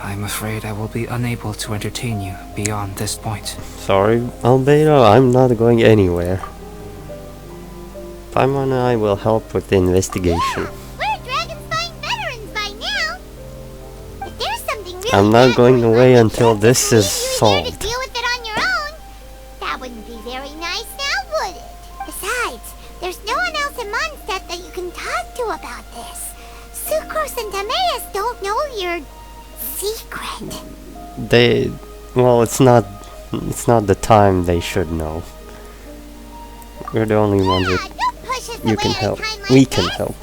S8: I'm afraid I will be unable to entertain you beyond this point.
S1: Sorry, Albedo, I'm not going anywhere. Paimon and I will help with the investigation.
S2: We're Dragonspine veterans by now. If there's something really
S1: I'm not
S2: bad
S1: going away
S2: on,
S1: until
S2: can't
S1: this
S2: leave
S1: is
S2: you here
S1: solved.
S2: to deal with it on your own. That wouldn't be very nice now, would it? Besides, there's no one else in Mondstadt that you can talk to about this. Sucrose and Timaeus don't know your secret.
S1: Well, it's not the time they should know. We're the only ones that
S2: Don't push us
S1: you
S2: away
S1: can
S2: at a
S1: help.
S2: time like
S1: We can
S2: this.
S1: help.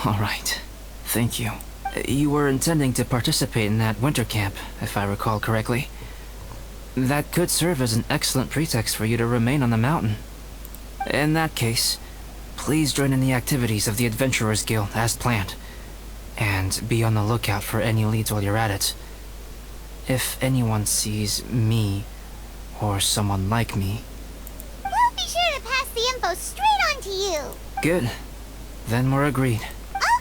S8: Alright, thank you. You were intending to participate in that winter camp, if I recall correctly. That could serve as an excellent pretext for you to remain on the mountain. In that case, please join in the activities of the Adventurers Guild as planned. And be on the lookout for any leads while you're at it. If anyone sees me, or someone like me...
S2: We'll be sure to pass the info straight on to you.
S8: Good. Then we're agreed.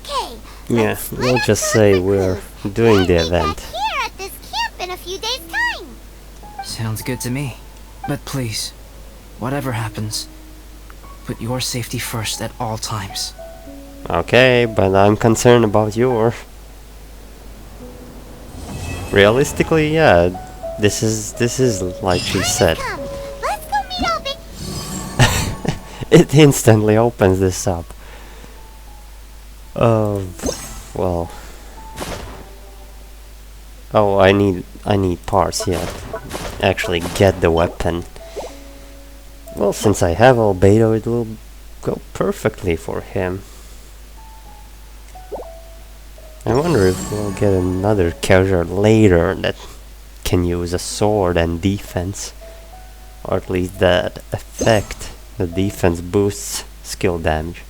S2: Okay.
S1: Yeah,
S2: let's split
S1: we'll
S2: up
S1: just
S2: for
S1: say
S2: the
S1: we're
S2: cruise
S1: doing
S2: and
S1: the
S2: meet
S1: event.
S2: back here at this camp in a few days' time.
S8: Sounds good to me. But please, whatever happens, put your safety first at all times.
S1: Okay, but I'm concerned about your... Realistically, yeah, this is like she said.
S2: Come, let's go meet Albin.
S1: It instantly opens this up. Well. Oh, I need parts, yeah. Actually get the weapon. Well, since I have Albedo, it will go perfectly for him. I wonder if we'll get another character later that can use a sword and defense. Or at least that effect. The defense boosts skill damage.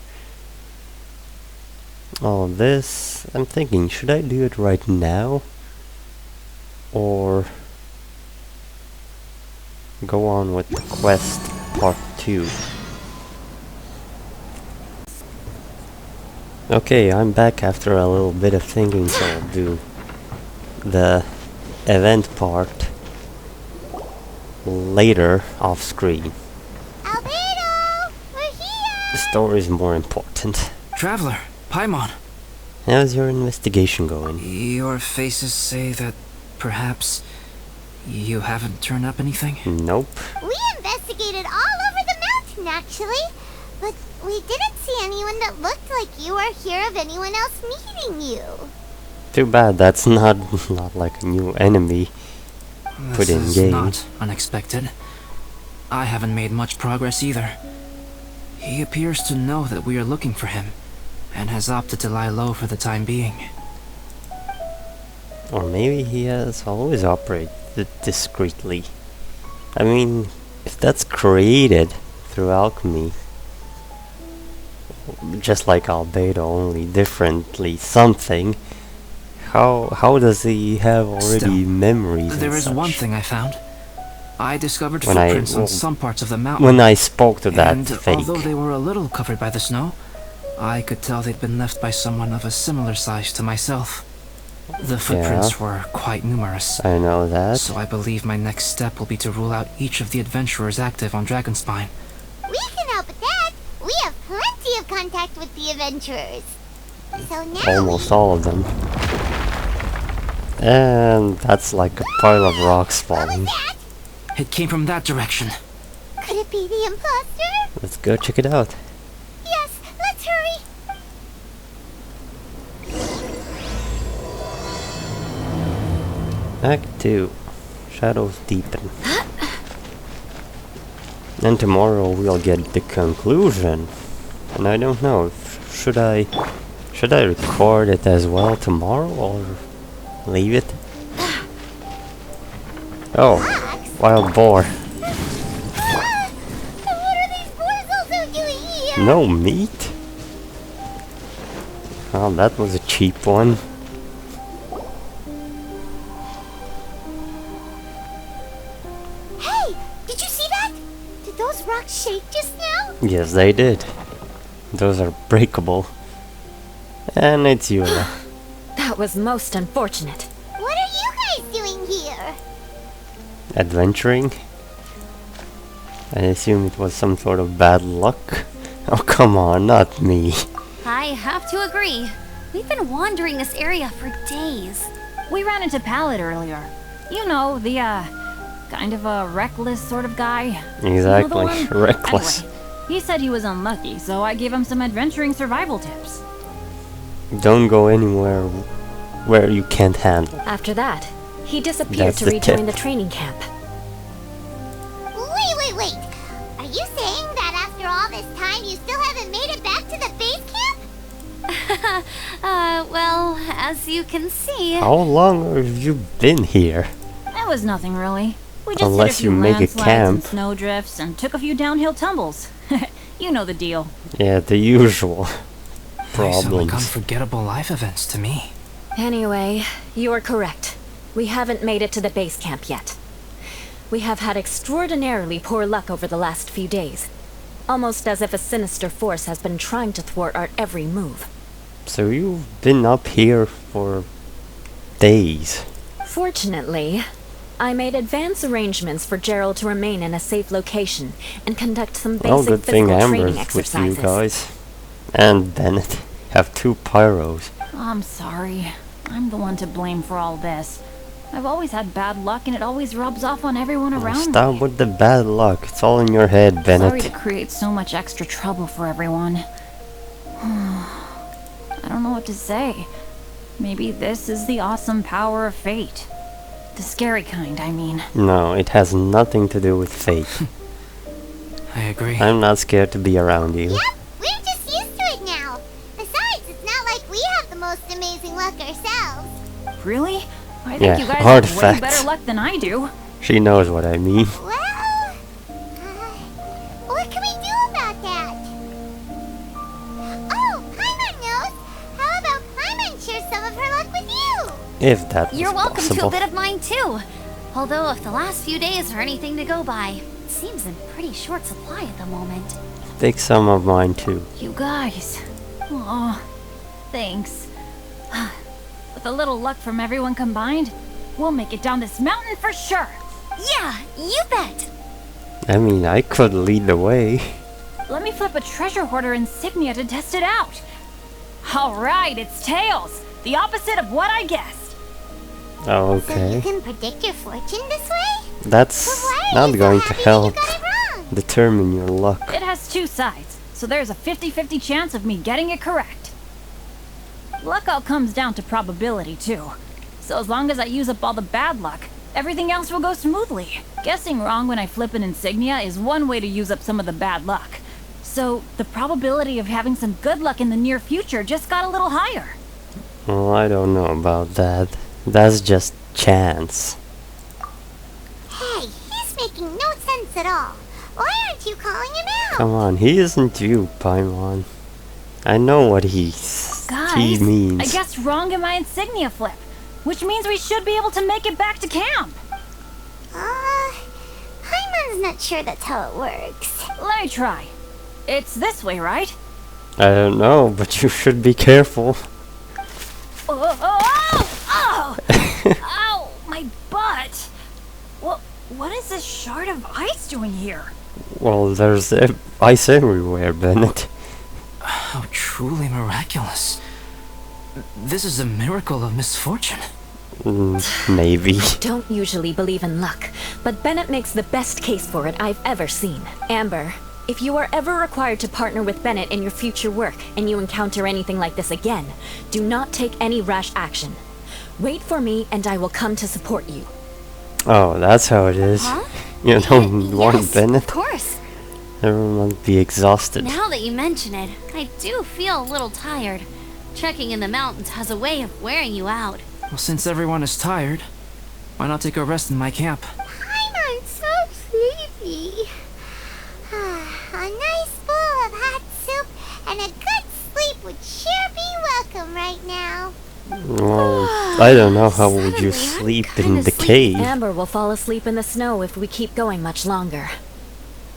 S1: All this, I'm thinking, should I do it right now? Or go on with the quest part 2? Okay, I'm back after a little bit of thinking, so I'll do the event part later off screen.
S2: Albedo! We're here!
S1: The story is more important.
S8: Traveler, Paimon,
S1: How's your investigation going?
S8: your faces say that perhaps you haven't turned up anything?
S1: Nope.
S2: We investigated all over the mountain, actually. But we didn't see anyone that looked like you or hear of anyone else meeting you.
S1: Too bad that's not like a new enemy put
S8: This
S1: in
S8: is
S1: game.
S8: not unexpected. I haven't made much progress either. He appears to know that we are looking for him, and has opted to lie low for the time being.
S1: Or maybe he has always operated discreetly. I mean, if that's created through alchemy, just like Albedo, only differently something, how does he have already
S8: Still,
S1: memories and
S8: There is
S1: such?
S8: one thing I found. I discovered
S1: When I-
S8: footprints
S1: well,
S8: on some parts of the mountain.
S1: When I spoke to that
S8: And
S1: fake,
S8: although they were a little covered by the snow, I could tell they'd been left by someone of a similar size to myself. The footprints were quite numerous,
S1: I know that.
S8: so I believe my next step will be to rule out each of the adventurers active on Dragonspine.
S2: We can help with that. We have plenty of contact with the adventurers. So now
S1: Almost all of them. And that's like a pile of rocks falling.
S2: that?
S8: It came from that direction.
S2: Could it be the imposter?
S1: Let's go check it out.
S2: Yes, let's hurry.
S1: Act 2. Shadows deepen. And tomorrow we'll get the conclusion. And I don't know, should I record it as well tomorrow or leave it? Oh, wild boar.
S2: What are these boys also doing here?
S1: No meat? Oh, that was a cheap one.
S2: Hey, did you see that? Did those rocks shake just now?
S1: Yes, they did. Those are breakable. And it's Yula.
S7: That was most unfortunate.
S2: What are you guys doing here?
S1: Adventuring? I assume it was some sort of bad luck. Oh, come on, not me.
S3: I have to agree. We've been wandering this area for days.
S6: We ran into Pallet earlier. You know, the, kind of a reckless sort of guy.
S1: Exactly,
S6: You know the one?
S1: reckless.
S6: Anyway, he said he was unlucky, so I gave him some adventuring survival tips.
S1: Don't go anywhere where you can't handle.
S7: After that, he disappeared
S1: That's
S7: to
S1: the
S7: rejoin
S1: tip.
S7: the training camp.
S2: Wait. Are you saying that after all this time you still haven't made it back to the base camp?
S3: Well, as you can see...
S1: How long have you been here?
S6: That was nothing really. We just
S1: Unless
S6: hit a few
S1: you make a
S6: landslides
S1: camp.
S6: and snowdrifts and took a few downhill tumbles. You know the deal.
S1: Yeah, the usual
S8: They sound like
S1: problems.
S8: unforgettable life events to me.
S7: Anyway, you're correct. We haven't made it to the base camp yet. We have had extraordinarily poor luck over the last few days. Almost as if a sinister force has been trying to thwart our every move.
S1: So you've been up here for days.
S7: Fortunately, I made advance arrangements for Gerald to remain in a safe location and conduct some
S1: Well,
S7: basic
S1: good thing
S7: physical training
S1: Amber's with you
S7: exercises.
S1: guys. And Bennett have 2 pyros.
S6: I'm sorry. I'm the one to blame for all this. I've always had bad luck and it always rubs off on everyone
S1: Oh,
S6: around
S1: stop
S6: me.
S1: with the bad luck. It's all in your head,
S6: Sorry
S1: Bennett.
S6: to create so much extra trouble for everyone. I don't know what to say. Maybe this is the awesome power of fate. The scary kind, I mean.
S1: No, it has nothing to do with fate.
S8: I agree.
S1: I'm not scared to be around you.
S2: Yep, we're just used to it now. Besides, it's not like we have the most amazing luck ourselves.
S6: Really? I think
S1: Yeah,
S6: you guys
S1: hard
S6: have way
S1: facts.
S6: better luck than I do.
S1: She knows what I mean.
S2: Well, what can we do about that? Oh, Paimon knows. How about Paimon share some of her luck with you?
S1: If that was
S3: You're welcome
S1: possible.
S3: to a bit of mine too. Although if the last few days are anything to go by, it seems in pretty short supply at the moment.
S1: Take some of mine too.
S6: You guys. Aw, Thanks. With a little luck from everyone combined, we'll make it down this mountain for sure.
S3: Yeah, you bet.
S1: I mean, I could lead the way.
S6: Let me flip a treasure hoarder insignia to test it out. Alright, it's tails. The opposite of what I guessed.
S1: Oh,
S2: So you
S1: okay.
S2: can predict your fortune this way?
S1: That's
S2: But why are
S1: not
S2: you so
S1: going to
S2: happy
S1: help
S2: that you got it wrong?
S1: determine your luck.
S6: It has two sides, so there's a 50-50 chance of me getting it correct. Luck all comes down to probability, too. So as long as I use up all the bad luck, everything else will go smoothly. Guessing wrong when I flip an insignia is one way to use up some of the bad luck. So the probability of having some good luck in the near future just got a little higher.
S1: Well, I don't know about that. That's just chance.
S2: Hey, he's making no sense at all. Why aren't you calling him out?
S1: Come on, he isn't you, Paimon. I know what he
S6: Guys,
S1: means.
S6: I guessed wrong in my insignia flip, which means we should be able to make it back to camp.
S2: Paimon's not sure that's how it works.
S6: Let me try. It's this way, right?
S1: I don't know, but you should be careful.
S6: Oh! Ow! My butt! What is this shard of ice doing here?
S1: Well, there's ice everywhere, Bennett.
S8: How truly miraculous. This is a miracle of misfortune.
S1: Maybe.
S7: Don't usually believe in luck, but Bennett makes the best case for it I've ever seen. Amber, if you are ever required to partner with Bennett in your future work and you encounter anything like this again, do not take any rash action. Wait for me and I will come to support you.
S1: Oh, that's how it is.
S3: Huh?
S1: You don't want
S3: Yes,
S1: Bennett?
S3: of course.
S1: Everyone must be exhausted.
S3: Now that you mention it, I do feel a little tired. Trekking in the mountains has a way of wearing you out.
S8: Well, since everyone is tired, why not take a rest in my camp?
S2: Paimon's so sleepy. A nice bowl of hot soup and a good sleep would sure be welcome right now.
S1: Well, I don't know how would you
S3: Suddenly, I'm
S1: sleep in
S3: kinda
S1: the
S3: sleepy.
S1: cave.
S7: Amber will fall asleep in the snow if we keep going much longer.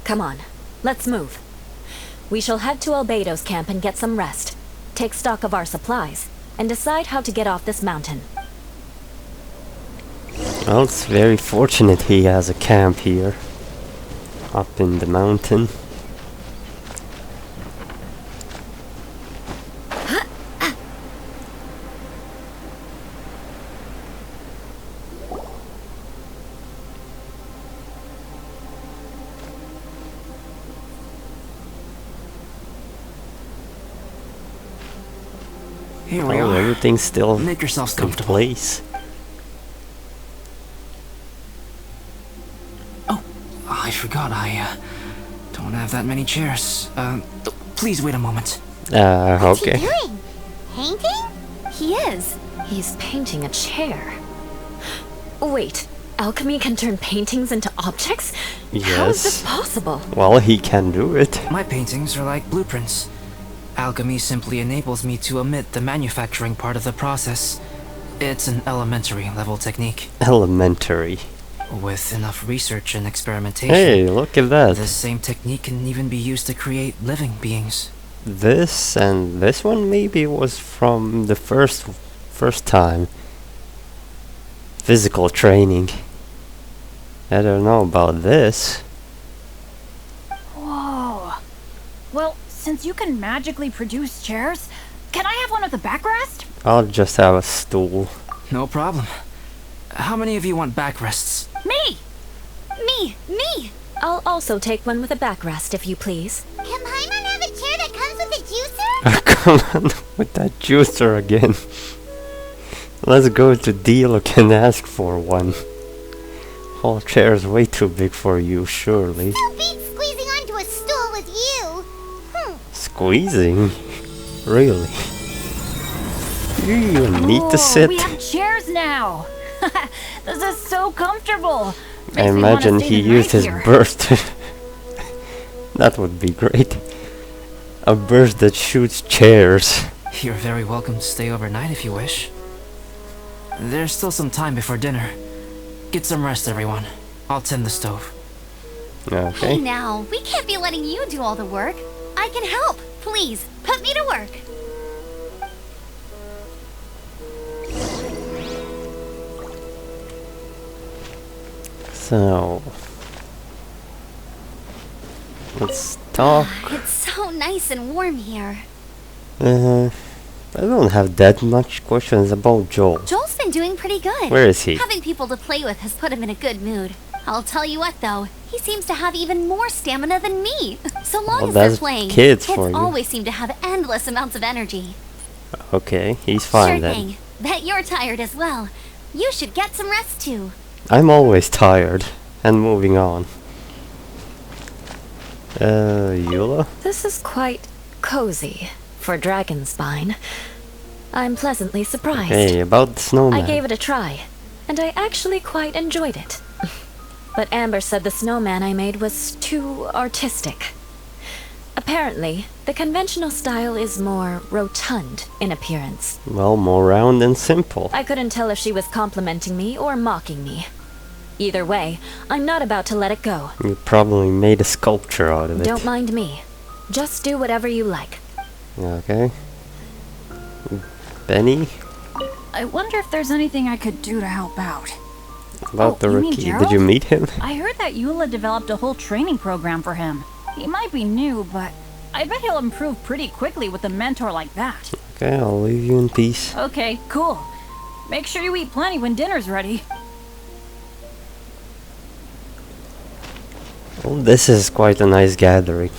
S7: Come on, let's move. We shall head to Albedo's camp and get some rest, take stock of our supplies, and decide how to get off this mountain.
S1: Well, it's very fortunate he has a camp here. Up in the mountain.
S8: Here we
S1: Oh,
S8: are.
S1: everything's still
S8: Make yourselves
S1: in
S8: comfortable.
S1: place.
S8: Oh, I forgot I don't have that many chairs. Please wait a moment.
S2: What's
S1: Okay.
S2: he doing? Painting?
S3: He is.
S7: He's painting a chair. Wait, alchemy can turn paintings into objects? How is this
S1: Yes.
S7: possible?
S1: Well, he can do it.
S8: My paintings are like blueprints. Alchemy simply enables me to omit the manufacturing part of the process. It's an elementary level technique.
S1: Elementary.
S8: With enough research and experimentation,
S1: Hey, look at that.
S8: this same technique can even be used to create living beings.
S1: This and this one maybe was from the first time. Physical training. I don't know about this.
S6: Whoa. Well, since you can magically produce chairs, can I have one with a backrest?
S1: I'll just have a stool.
S8: No problem. How many of you want backrests?
S6: Me!
S3: Me!
S7: I'll also take one with a backrest, if you please.
S2: Can Paimon have a chair that comes with a juicer?
S1: Come on with that juicer again. Let's go to Diluc and ask for one. Whole chair's way too big for you, surely.
S2: Still beats squeezing onto a stool with you.
S1: Squeezing? Really? You even need to sit?
S6: We have chairs now. This is so comfortable.
S1: I
S6: Makes me wanna
S1: imagine
S6: stay
S1: he
S6: the night
S1: used his
S6: here.
S1: burst. That would be great. A burst that shoots chairs.
S8: You're very welcome to stay overnight if you wish. There's still some time before dinner. Get some rest, everyone. I'll tend the stove.
S3: Hey
S1: Okay.
S3: now, we can't be letting you do all the work. I can help. Please, put me to work.
S1: So let's talk.
S3: It's so nice and warm here.
S1: I don't have that much questions about Joel.
S3: Joel's been doing pretty good.
S1: Where is he?
S3: Having people to play with has put him in a good mood. I'll tell you what though, he seems to have even more stamina than me. So long
S1: Well,
S3: as they're
S1: that's
S3: playing,
S1: kids for you.
S3: always seem to have endless amounts of energy.
S1: Okay, he's fine
S3: Sure
S1: then.
S3: thing. Bet you're tired as well. You should get some rest too.
S1: I'm always tired. And moving on. Eula?
S7: This is quite cozy for Dragonspine. I'm pleasantly surprised.
S1: Hey, about the snowman.
S7: I gave it a try, and I actually quite enjoyed it. But Amber said the snowman I made was too artistic. Apparently, the conventional style is more rotund in appearance.
S1: Well, more round and simple.
S7: I couldn't tell if she was complimenting me or mocking me. Either way, I'm not about to let it go.
S1: You probably made a sculpture out of it.
S7: Don't mind me. Just do whatever you like.
S1: Okay. Benny?
S6: I wonder if there's anything I could do to help out.
S1: About the
S6: you mean
S1: rookie. Did
S6: Gerald?
S1: you meet him?
S6: I heard that Eula developed a whole training program for him. He might be new, but I bet he'll improve pretty quickly with a mentor like that.
S1: Okay, I'll leave you in peace.
S6: Okay, cool. Make sure you eat plenty when dinner's ready.
S1: Well, this is quite a nice gathering.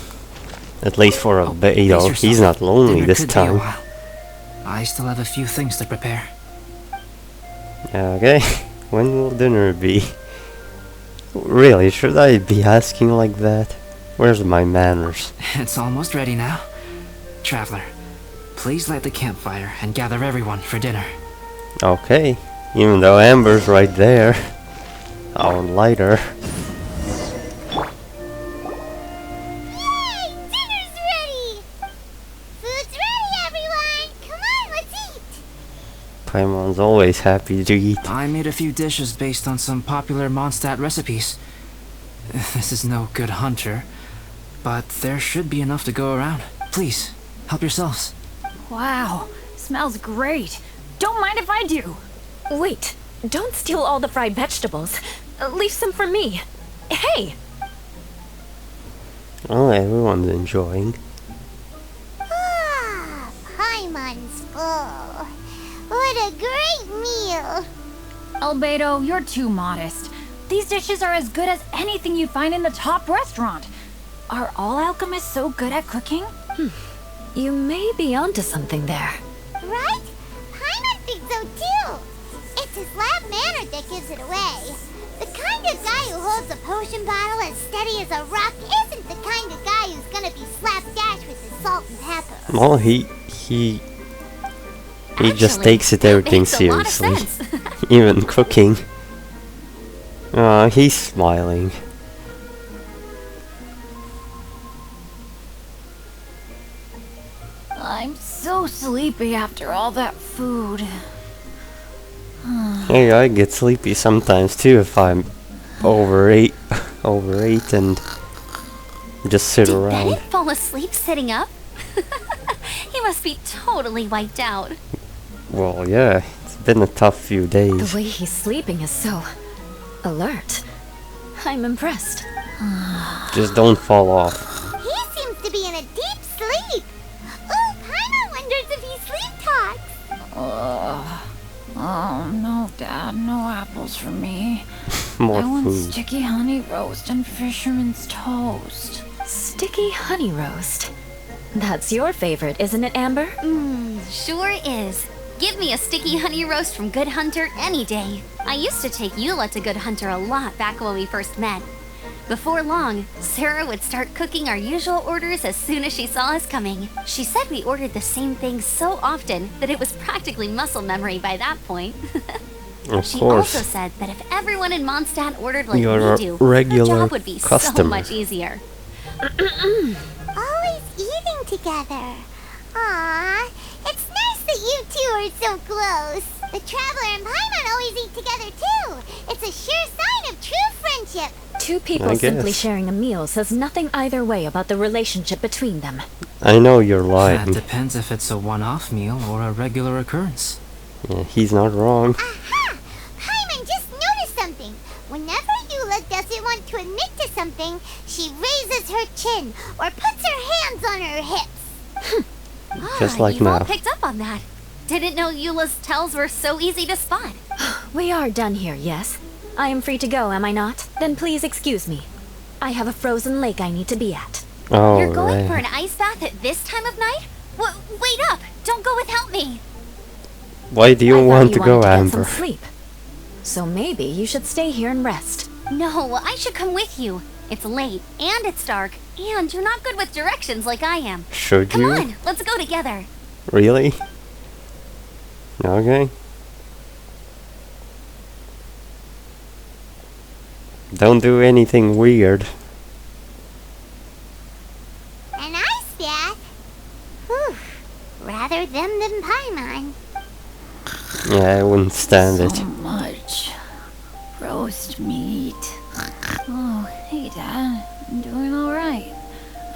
S1: At least for a bit, you know,
S8: Pace
S1: he's
S8: yourself.
S1: not lonely
S8: Dinner
S1: this
S8: could be a
S1: time.
S8: while. I still have a few things to prepare.
S1: Okay, when will dinner be? Really, should I be asking like that? Where's my manners?
S8: It's almost ready now. Traveler, please light the campfire and gather everyone for dinner.
S1: Okay, even though Amber's right there. I'll light her.
S2: Yay! Dinner's ready! Food's ready, everyone! Come on, let's eat!
S1: Paimon's always happy to eat.
S8: I made a few dishes based on some popular Mondstadt recipes. This is no good hunter, but there should be enough to go around. Please, help yourselves.
S6: Wow, smells great. Don't mind if I do.
S7: Wait, don't steal all the fried vegetables. Leave some for me. Hey!
S1: Oh, everyone's enjoying.
S2: Ah, Paimon's full. What a great meal!
S6: Albedo, you're too modest. These dishes are as good as anything you'd find in the top restaurant. Are all alchemists so good at cooking?
S7: You may be onto something there.
S2: Right? Paimon thinks so too. It's his loud manner that gives it away. The kind of guy who holds a potion bottle as steady as a rock isn't the kind of guy who's gonna be slapdash with his salt and pepper.
S1: Well, he just
S3: Actually,
S1: takes it everything
S3: makes a lot of
S1: seriously.
S3: sense.
S1: Even cooking. He's smiling.
S6: I'm so sleepy after all that food.
S1: Hey, I get sleepy sometimes too if I'm overeat and just sit
S3: Did
S1: around.
S3: Bennett fall asleep sitting up? He must be totally wiped out.
S1: Well, yeah, it's been a tough few
S7: The
S1: days.
S7: way he's sleeping is so alert. I'm impressed.
S1: Just don't fall off.
S2: He seems to be in a deep sleep. Ooh, Paimon wonders if he sleep talks.
S6: Oh, no, Dad, no apples for me.
S1: More
S6: I want
S1: food.
S6: sticky honey roast and fisherman's toast.
S7: Sticky honey roast. That's your favorite, isn't it, Amber?
S3: Sure is. Give me a sticky honey roast from Good Hunter any day. I used to take Eula to Good Hunter a lot back when we first met. Before long, Sarah would start cooking our usual orders as soon as she saw us coming. She said we ordered the same things so often that it was practically muscle memory by that point.
S1: Of
S3: She
S1: course.
S3: also said that if everyone in Mondstadt ordered like
S1: You're
S3: we
S1: a
S3: do,
S1: regular
S3: our job would be so
S1: customer.
S3: much easier.
S2: Always eating together. Aww, it's nice that you two are so close. The Traveler and Paimon always eat together too. It's a sure sign of true friendship.
S7: Two people
S1: I
S7: simply
S1: guess.
S7: sharing a meal says nothing either way about the relationship between them.
S1: I know you're
S8: That
S1: lying.
S8: depends if it's a one-off meal or a regular occurrence.
S1: Yeah, he's not wrong.
S2: Aha! Paimon just noticed something. Whenever Eula she raises her chin or puts her hands on her hips.
S1: Just like
S3: you've all
S1: now.
S3: picked up on that. Didn't know Eula's tells were so easy to spot.
S7: We are done here, yes? I am free to go, am I not? Then please excuse me. I have a frozen lake I need to be at.
S1: Oh,
S3: You're going for
S1: right.
S3: an ice bath at this time of night? Wait up! Don't go without me!
S1: Why do
S7: I
S1: you
S7: thought
S1: want to
S7: wanted
S1: go,
S7: get
S1: Amber?
S7: some sleep. So maybe you should stay here and rest.
S3: No, I should come with you. It's late, and it's dark, and you're not good with directions like I am.
S1: Should
S3: Come
S1: you?
S3: on, let's go together.
S1: Really? Okay. Don't do anything weird.
S2: An ice bath? Whew. Rather them than Paimon.
S1: Yeah, I wouldn't stand
S6: So
S1: it.
S6: much roast meat. Oh, hey, Dad. I'm doing all right.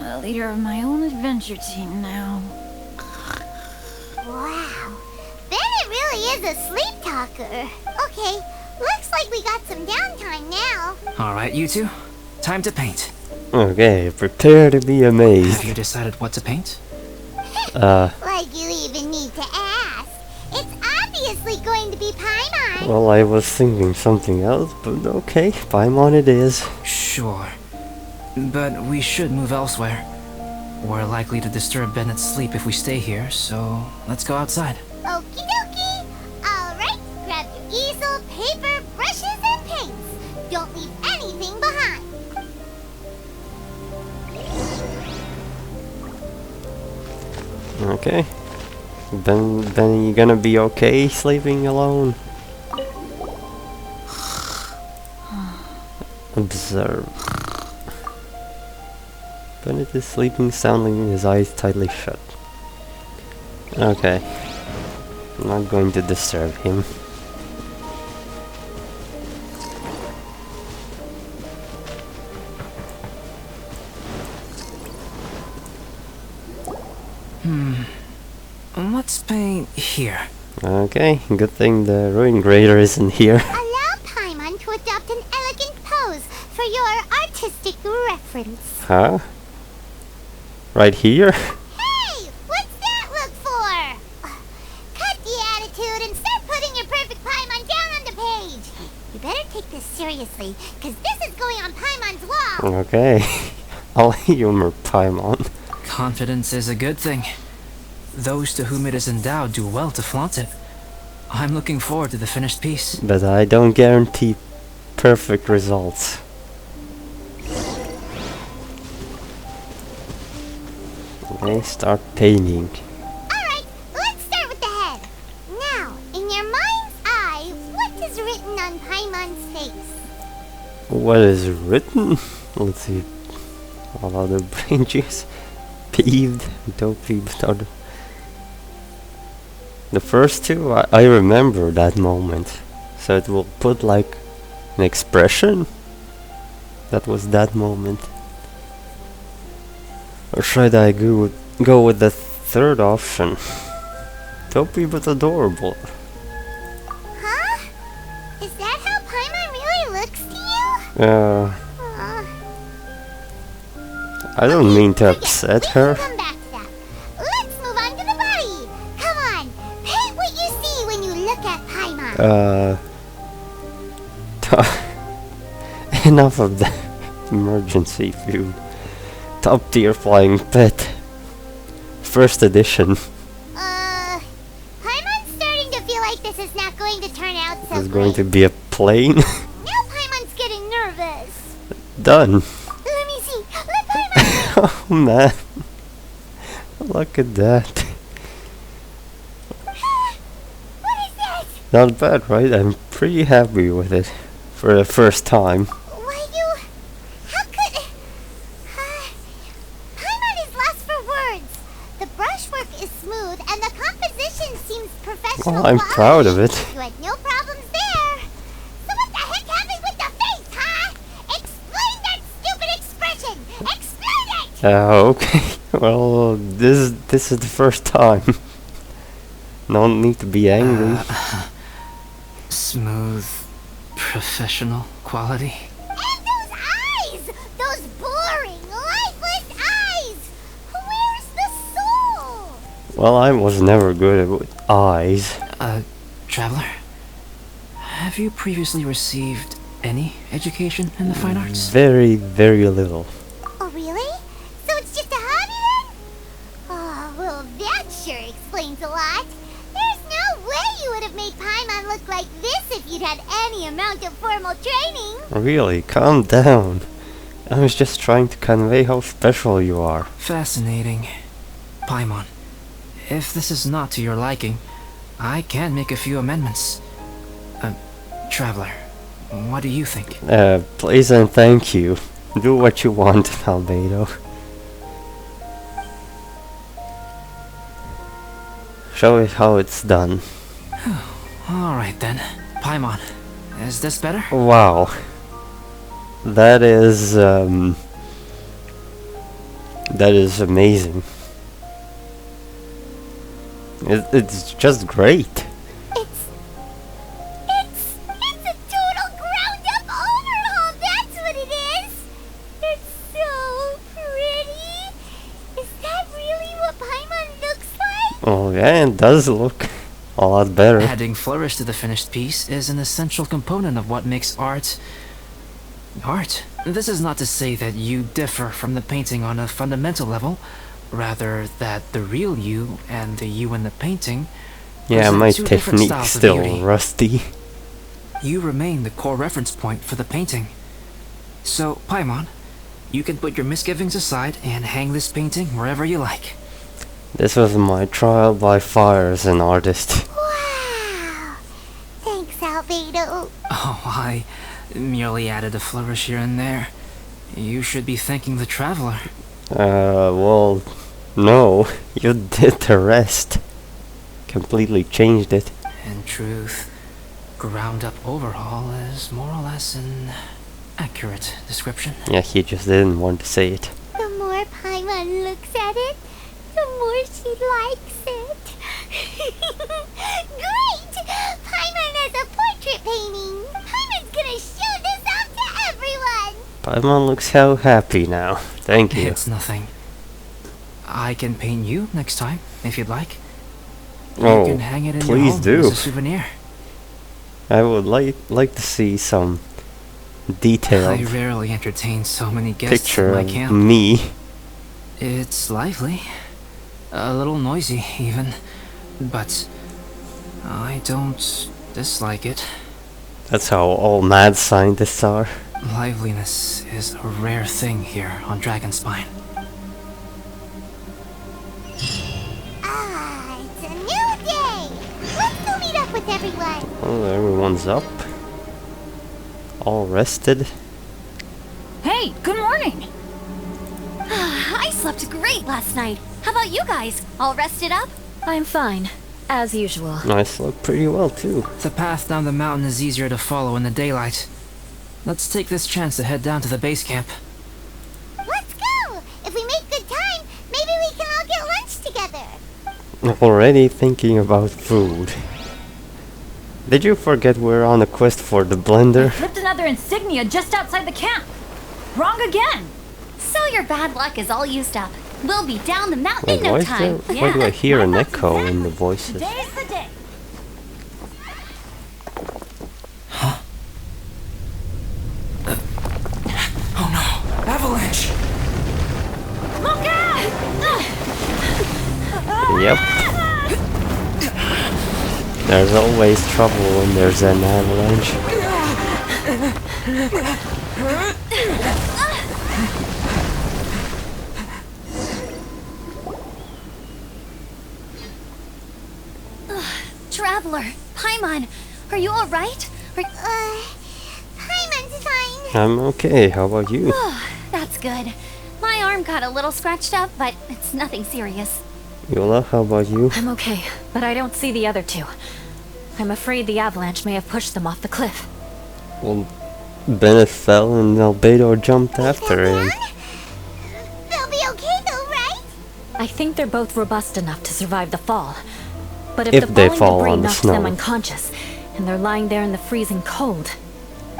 S6: A leader of my own adventure team now.
S2: Wow. Bennett really is a sleep talker. Okay, looks like we got some downtime now.
S8: Alright, you two. Time to paint.
S1: Okay, prepare to be
S8: Have
S1: amazed.
S8: you decided what to paint?
S2: Like you even need to ask. It's obviously going to be Paimon.
S1: Well, I was thinking something else, but okay, Paimon it is.
S8: Sure. But we should move elsewhere. We're likely to disturb Bennett's sleep if we stay here, so let's go outside.
S2: Okie dokie. Alright, grab your easel, paper, brushes, and paints. Don't leave anything behind.
S1: Okay. Ben, you gonna be okay sleeping alone? Observe. Bennett is sleeping soundly, his eyes tightly shut. Okay. I'm not going to disturb him.
S8: Let's paint here.
S1: Okay, good thing the ruin grader isn't here.
S2: Allow Paimon to adopt an elegant pose for your artistic reference.
S1: Huh? Right here?
S2: Hey, what's that look for? Cut the attitude and start putting your perfect Paimon down on the page. You better take this seriously, because this is going on Paimon's wall.
S1: Okay. I'll humor Paimon.
S8: Confidence is a good thing. Those to whom it is endowed do well to flaunt it. I'm looking forward to the finished piece.
S1: But I don't guarantee perfect results. Okay, start painting.
S2: Alright, let's start with the head. Now, in your mind's eye, what is written on Paimon's face?
S1: What is written? Let's see. All other brain juice. Peeved, dopey, but other. The first two, I remember that moment. So it will put like an expression. That was that moment. Or should I go with the third option? Dopey but adorable.
S2: Huh? Is that how Paimon really looks to you? Aw.
S1: I don't mean to
S2: Forget.
S1: upset
S2: We
S1: her.
S2: can come back to that. Let's move on to the body. Come on, paint what you see when you look at Paimon.
S1: Enough of that emergency food. Top tier flying pet. First edition.
S2: Paimon's starting to feel like this is not going to turn out so
S1: Is going to
S2: great.
S1: be a plane.
S2: Now Paimon's getting nervous.
S1: Done.
S2: Let me see. Let Paimon.
S1: Oh man. Look at that.
S2: What is that?
S1: Not bad, right? I'm pretty happy with it. For the first time.
S2: Why you? How could? Paimon is lost for words. The brushwork is smooth and the composition seems professional.
S1: Well, I'm proud of it.
S2: You had no problems there. So what the heck happened with the face, huh? Explain that stupid expression. Explain it.
S1: Okay. Well, this is the first time. No need to be angry.
S8: Smooth, professional quality.
S2: And those eyes! Those boring
S1: Well, I was never good with eyes.
S8: Traveler? Have you previously received any education in the fine arts?
S1: Very, very little.
S2: Oh, really? So it's just a hobby then? Oh, well, that sure explains a lot. There's no way you would have made Paimon look like this if you'd had any amount of formal training.
S1: Really, calm down. I was just trying to convey how special you are.
S8: Fascinating. Paimon, if this is not to your liking, I can make a few amendments. Traveler, what do you think?
S1: Please and thank you. Do what you want, Albedo. Show it how it's done.
S8: Alright then. Paimon, is this better?
S1: Wow. That is amazing. It's just great.
S2: It's a total ground-up overhaul, that's what it is! It's so pretty! Is that really what Paimon looks like?
S1: Oh yeah, it does look a lot better.
S8: Adding flourish to the finished piece is an essential component of what makes art... art. This is not to say that you differ from the painting on a fundamental level, rather that the real you and the you in the painting...
S1: Yeah,
S8: present
S1: my
S8: two different
S1: technique's
S8: styles of
S1: still
S8: beauty.
S1: rusty.
S8: You remain the core reference point for the painting. So, Paimon, you can put your misgivings aside and hang this painting wherever you like.
S1: This was my trial by fire as an artist.
S2: Wow! Thanks, Albedo.
S8: Oh, I merely added a flourish here and there. You should be thanking the Traveler.
S1: Well, no. You did the rest. Completely changed it.
S8: In truth, ground-up overhaul is more or less an accurate description.
S1: Yeah, he just didn't want to say it.
S2: The more Paimon looks at it, the more she likes it. Great! Paimon has a portrait painting. Paimon's gonna show this off to everyone.
S1: Paimon looks so happy now. Thank you.
S8: It's nothing. I can paint you next time, if you'd like.
S1: Oh,
S8: you can hang it in your
S1: please
S8: home
S1: do.
S8: as a souvenir.
S1: I would like to see some
S8: I
S1: detailed
S8: rarely entertain so many guests
S1: picture
S8: in my
S1: of
S8: camp.
S1: me.
S8: It's lively. A little noisy, even. But I don't dislike it.
S1: That's how all mad scientists are.
S8: Liveliness is a rare thing here on Dragonspine.
S2: Ah, it's a new day. Let's go meet up with everyone.
S1: Oh, everyone's up. All rested.
S6: Hey, good morning!
S3: I slept great last night. How about you guys? All rested up?
S7: I'm fine, as usual.
S1: I slept pretty well too.
S8: The path down the mountain is easier to follow in the daylight. Let's take this chance to head down to the base camp.
S2: Let's go. If we make good time, maybe we can all get lunch together.
S1: I'm already thinking about food. Did you forget we're on a quest for the blender?
S6: Flipped another insignia just outside the camp. Wrong again.
S3: So your bad luck is all used up. We'll be down the mountain
S1: Wait,
S3: in no
S1: why,
S3: time.
S1: why do I hear an
S6: my thoughts
S1: echo
S6: exactly.
S1: in the voices?
S6: Today's the day.
S8: Oh no! Avalanche!
S6: Look out!
S1: Yep. There's always trouble when there's an avalanche.
S3: Traveler, Paimon, are you all right?
S2: Paimon's fine.
S1: I'm okay, how about you?
S3: That's good. My arm got a little scratched up, but it's nothing serious.
S1: Yola, how about you?
S7: I'm okay, but I don't see the other two. I'm afraid the avalanche may have pushed them off the cliff.
S1: Well, Bennett fell and Albedo jumped after him.
S2: They'll be okay though, right?
S7: I think they're both robust enough to survive the fall. But
S1: If
S7: the
S1: they
S7: falling
S1: fall
S7: debris
S1: on the
S7: knocks them
S1: snow.
S7: unconscious, and they're lying there in the freezing cold,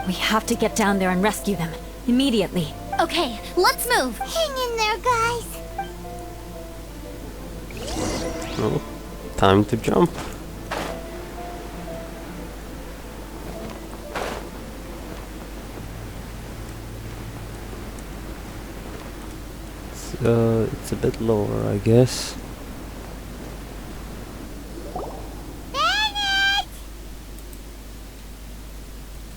S7: we have to get down there and rescue them immediately.
S3: Okay, let's move.
S2: Hang in there, guys.
S1: Oh, time to jump. It's a bit lower, I guess.
S2: Bennett!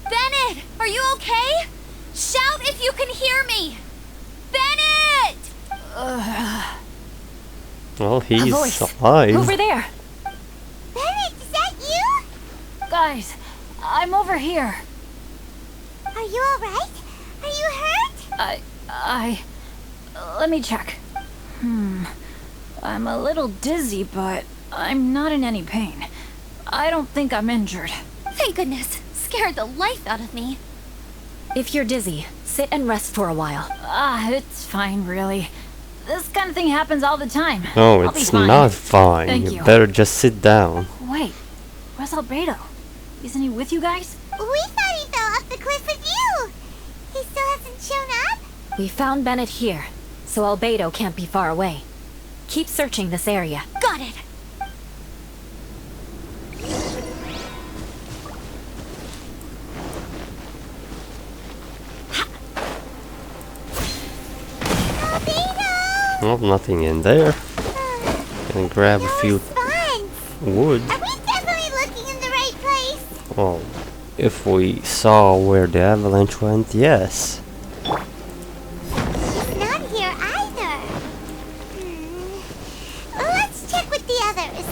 S3: Bennett, are you okay? Shout if you can hear me! Bennett!
S1: Well,
S6: A
S1: he's
S6: voice.
S1: alive.
S6: Over there!
S2: Bennett, is that you?
S6: Guys, I'm over here.
S2: Are you alright? Are you hurt?
S6: Let me check. I'm a little dizzy, but I'm not in any pain. I don't think I'm injured.
S3: Thank goodness. Scared the life out of me.
S7: If you're dizzy, sit and rest for a while.
S6: It's fine, really. This kind of thing happens all the time.
S1: No,
S6: I'll be
S1: it's
S6: fine.
S1: not fine.
S6: Thank
S1: You
S6: you.
S1: better just sit down.
S6: Wait, where's Albedo? Isn't he with you guys?
S2: We thought he fell off the cliff with you. He still hasn't shown up?
S7: We found Bennett here, so Albedo can't be far away. Keep searching this area.
S3: Got it.
S1: Well, nothing in there. Gonna grab a few
S2: Response.
S1: wood.
S2: Are we definitely looking in the right place?
S1: Well, if we saw where the avalanche went, yes.
S2: He's not here either. Let's check with the others.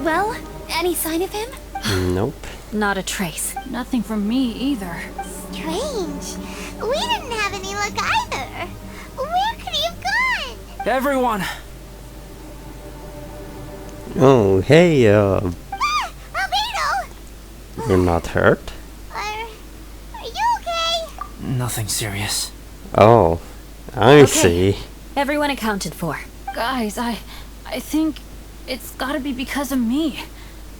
S3: Well, any sign of him?
S1: Nope.
S7: Not a trace.
S6: Nothing from me either.
S2: Strange. We didn't have any luck either. Where could he have gone?
S8: Everyone!
S1: Oh, hey,
S2: Ah! Albedo!
S1: you're not hurt?
S2: Are you okay?
S8: Nothing serious.
S1: Oh, I
S7: Okay.
S1: see.
S7: Everyone accounted for.
S6: Guys, I think it's gotta be because of me.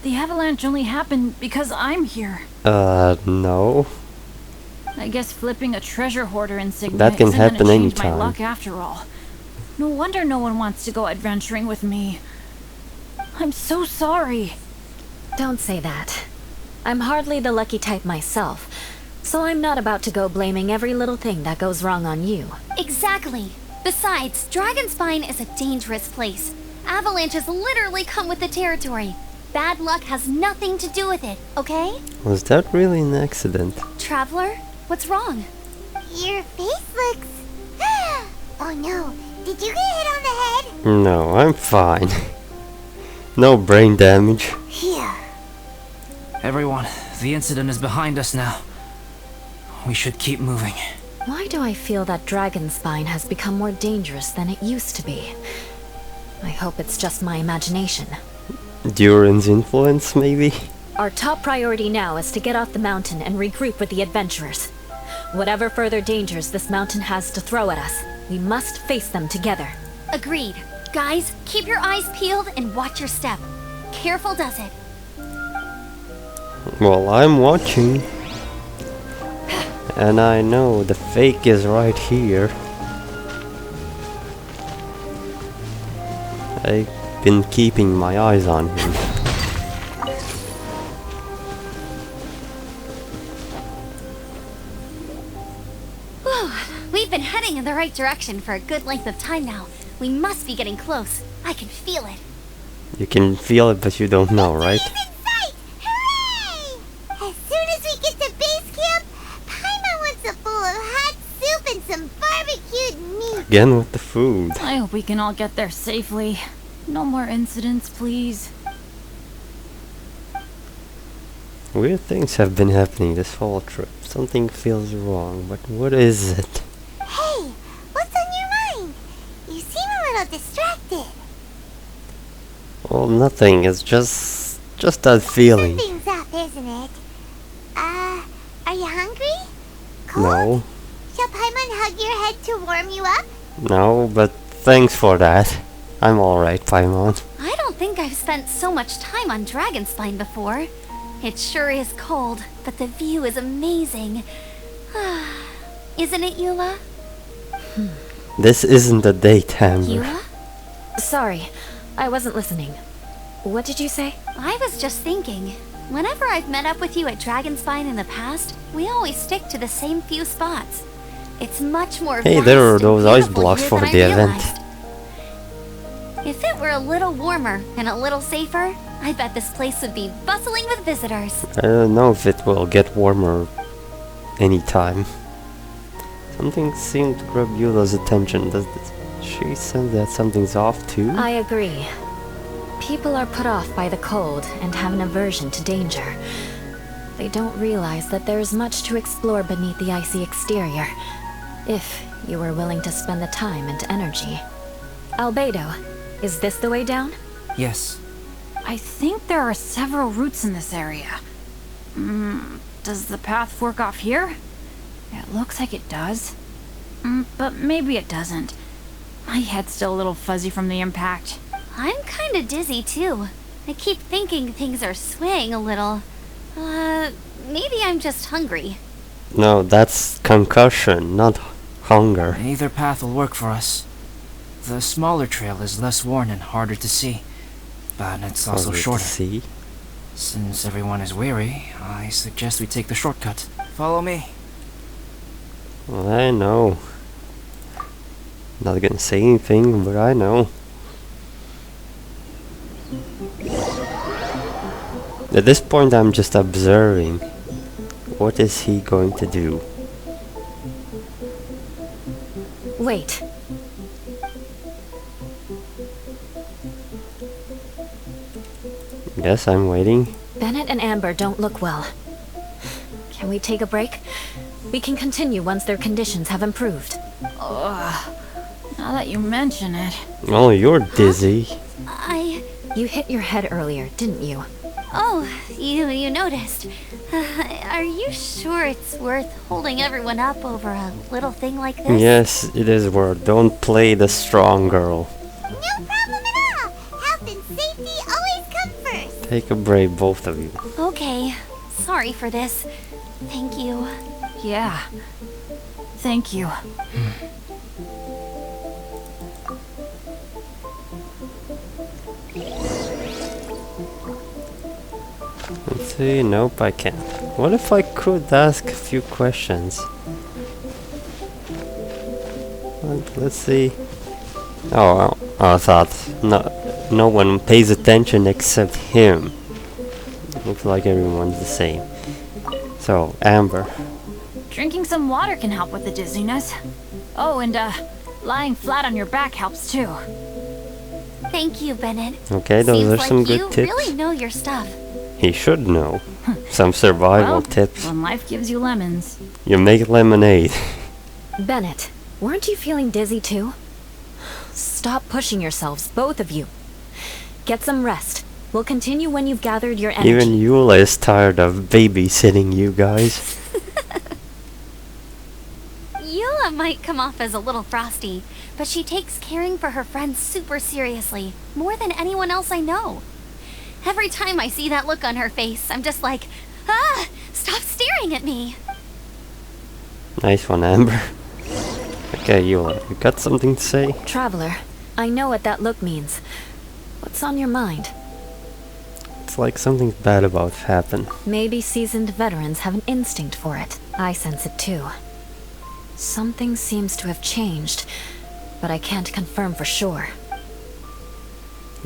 S6: The avalanche only happened because I'm here.
S1: No.
S6: I guess flipping a treasure hoarder insignia
S1: That can
S6: isn't gonna
S1: happen
S6: change my
S1: anytime.
S6: luck after all. No wonder no one wants to go adventuring with me. I'm so sorry.
S7: Don't say that. I'm hardly the lucky type myself, so I'm not about to go blaming every little thing that goes wrong on you.
S3: Exactly. Besides, Dragonspine is a dangerous place. Avalanches literally come with the territory. Bad luck has nothing to do with it, okay?
S1: Was that really an accident?
S3: Traveler, what's wrong?
S2: Your face looks... Oh no, did you get hit on the head?
S1: No, I'm fine. No brain damage.
S2: Phew.
S8: Everyone, the incident is behind us now. We should keep moving.
S7: Why do I feel that Dragonspine has become more dangerous than it used to be? I hope it's just my imagination.
S1: Duran's influence, maybe?
S7: Our top priority now is to get off the mountain and regroup with the adventurers. Whatever further dangers this mountain has to throw at us, we must face them together.
S3: Agreed. Guys, keep your eyes peeled and watch your step. Careful does it.
S1: Well, I'm watching. And I know the fake is right here. I've been keeping my eyes on him.
S3: Whew, we've been heading in the right direction for a good length of time now. We must be getting close. I can feel it.
S1: You can feel it, but you don't know, right?
S2: He's in sight! Hooray! As soon as we get to base camp, Paimon wants a bowl of hot soup and some barbecued meat.
S1: Again with the food.
S6: I hope we can all get there safely. No more incidents, please.
S1: Weird things have been happening this whole trip. Something feels wrong, but what is it?
S2: Hey, what's on your mind? You seem a little distracted.
S1: Well, nothing. It's just that feeling.
S2: Something's up, isn't it? Are you hungry? Cold?
S1: No,
S2: Shall Paimon hug your head to warm you up?
S1: no, but thanks for that. I'm alright, Paimon.
S3: I don't think I've spent so much time on Dragonspine before. It sure is cold, but the view is amazing. Isn't it, Eula?
S1: This isn't a date, Amber.
S3: Eula?
S7: Sorry, I wasn't listening. What did you say?
S3: I was just thinking. Whenever I've met up with you at Dragonspine in the past, we always stick to the same few spots. It's much more
S1: Hey,
S3: vast
S1: there are
S3: and
S1: those ice
S3: beautiful
S1: blocks
S3: here
S1: for
S3: than
S1: the
S3: I
S1: event.
S3: realized. If it were a little warmer and a little safer, I bet this place would be bustling with visitors.
S1: I don't know if it will get warmer anytime. Something seemed to grab Eula's attention. Does she sense that something's off too?
S7: I agree. People are put off by the cold and have an aversion to danger. They don't realize that there is much to explore beneath the icy exterior, if you were willing to spend the time and energy. Albedo, is this the way down?
S8: Yes.
S6: I think there are several routes in this area. Does the path fork off here? It looks like it does. But maybe it doesn't. My head's still a little fuzzy from the impact.
S3: I'm kinda dizzy too. I keep thinking things are swaying a little. Maybe I'm just hungry.
S1: No, that's concussion, not hunger.
S8: Either path will work for us. The smaller trail is less worn and harder to see, but it's also
S1: Harder to
S8: shorter.
S1: see.
S8: Since everyone is weary, I suggest we take the shortcut. Follow me.
S1: Well, I know. Not gonna say anything, but I know. At this point, I'm just observing. What is he going to do?
S7: Wait.
S1: Yes, I'm waiting.
S7: Bennett and Amber don't look well. Can we take a break? We can continue once their conditions have improved.
S6: Now that you mention it.
S1: Oh, you're dizzy.
S7: You hit your head earlier, didn't you?
S3: Oh, you noticed. Are you sure it's worth holding everyone up over a little thing like this?
S1: Yes, it is worth. Don't play the strong girl.
S2: No problem at all. Health and safety always come first.
S1: Take a break, both of you.
S3: Okay. Sorry for this. Thank you.
S6: Yeah. Thank you.
S1: Let's see. Nope, I can't. What if I could ask a few questions? Let's see. Oh, I thought no one pays attention except him. Looks like everyone's the same. So, Amber.
S6: Drinking some water can help with the dizziness. Oh, and lying flat on your back helps too.
S3: Thank you, Bennett.
S1: Okay, those
S3: Seems
S1: are
S3: like
S1: some
S3: you
S1: good tips.
S3: really know your stuff.
S1: He should know. Some survival
S6: Well,
S1: tips.
S6: when life gives you lemons.
S1: You make lemonade.
S7: Bennett, weren't you feeling dizzy too? Stop pushing yourselves, both of you. Get some rest. We'll continue when you've gathered your energy.
S1: Even Eula is tired of babysitting you guys.
S3: Eula might come off as a little frosty, but she takes caring for her friends super seriously, more than anyone else I know. Every time I see that look on her face, I'm just like, stop staring at me.
S1: Nice one, Amber. Okay, Eula, you got something to say?
S7: Traveler, I know what that look means. What's on your mind?
S1: It's like something bad about to happen.
S7: Maybe seasoned veterans have an instinct for it. I sense it too. Something seems to have changed, but I can't confirm for sure.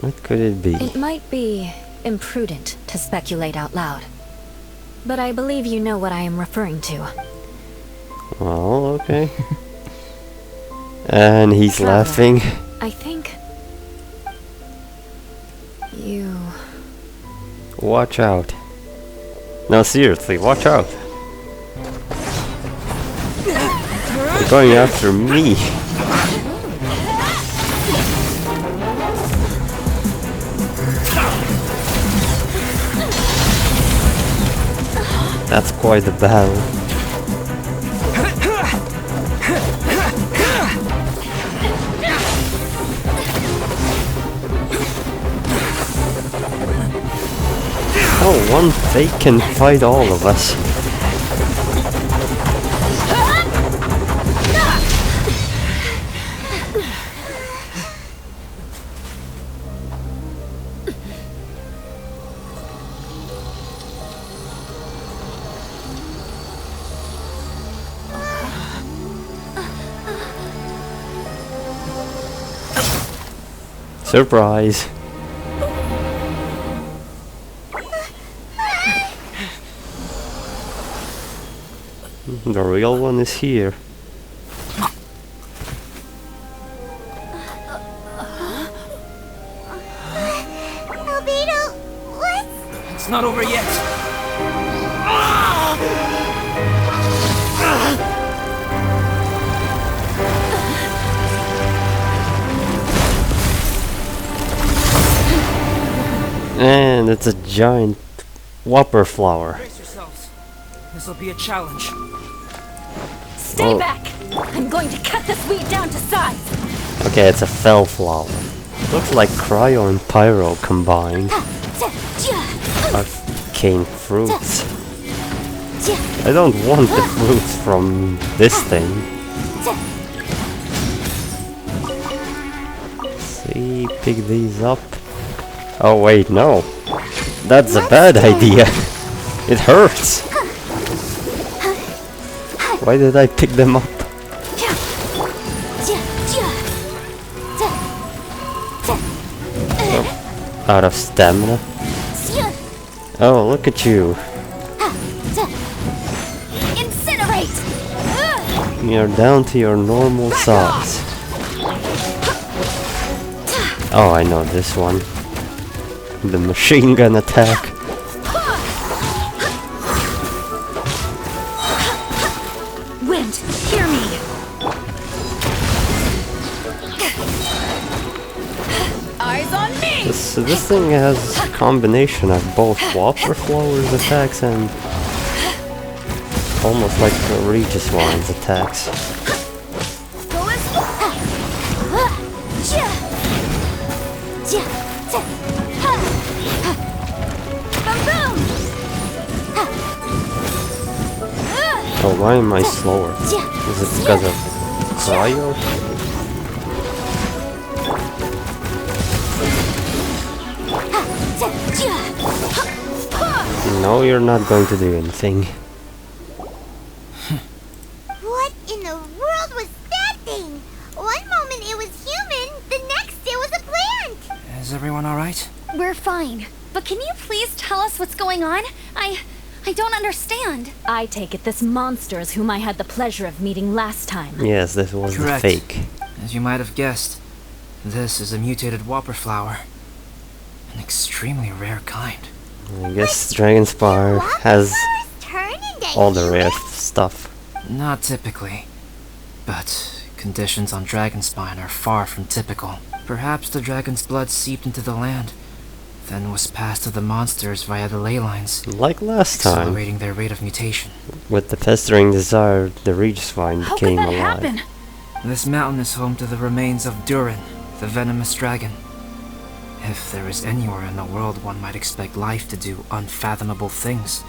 S1: What could it be?
S7: It might be imprudent to speculate out loud, but I believe you know what I am referring to.
S1: Well, okay. And he's
S7: Traveler,
S1: laughing.
S7: I think... you...
S1: Watch out. No, seriously, watch out. They're going after me. That's quite the battle. Oh, one fake can fight all of us. Surprise! The real one is here.
S2: Albedo, what?
S5: It's not over yet.
S1: And it's a giant whopper flower.
S5: Brace yourselves. This will be a challenge.
S6: Stay
S1: Whoa.
S6: back! I'm going to cut this weed down to size!
S1: Okay, it's a fell flower. Looks like Cryo and Pyro combined. Arcane fruits. I don't want the fruits from this thing. See, pick these up. Oh wait, no. That's a bad idea. It hurts. Why did I pick them up? Oh, out of stamina. Oh, look at you.
S3: Incinerate!
S1: You're down to your normal size. Oh, I know this one. The machine gun attack.
S6: Wind, hear me! Eyes on me!
S1: This thing has a combination of both Whopper Flower's attacks and almost like the Regis Wine's attacks. Oh, why am I slower? Is it because of Cryo? No, you're not going to do anything.
S2: What in the world was that thing? One moment it was human, the next it was a plant!
S8: Is everyone alright?
S3: We're fine. But can you please tell us what's going on? I don't understand.
S6: I take it this monster is whom I had the pleasure of meeting last time.
S1: Yes, this was the
S8: Correct.
S1: fake.
S8: As you might have guessed, this is a mutated whopper flower. An extremely rare kind.
S1: I guess Dragonspire has
S2: Turn into
S1: all the rare
S2: human?
S1: stuff.
S8: Not typically. But conditions on Dragonspine are far from typical. Perhaps the dragon's blood seeped into the land, then was passed to the monsters via the ley lines,
S1: Like last time,
S8: accelerating their rate of mutation.
S1: with the festering desire, the Regis Vine
S6: How
S1: became
S6: could that
S1: alive.
S6: happen?
S8: This mountain is home to the remains of Durin, the venomous dragon. If there is anywhere in the world one might expect life to do unfathomable things,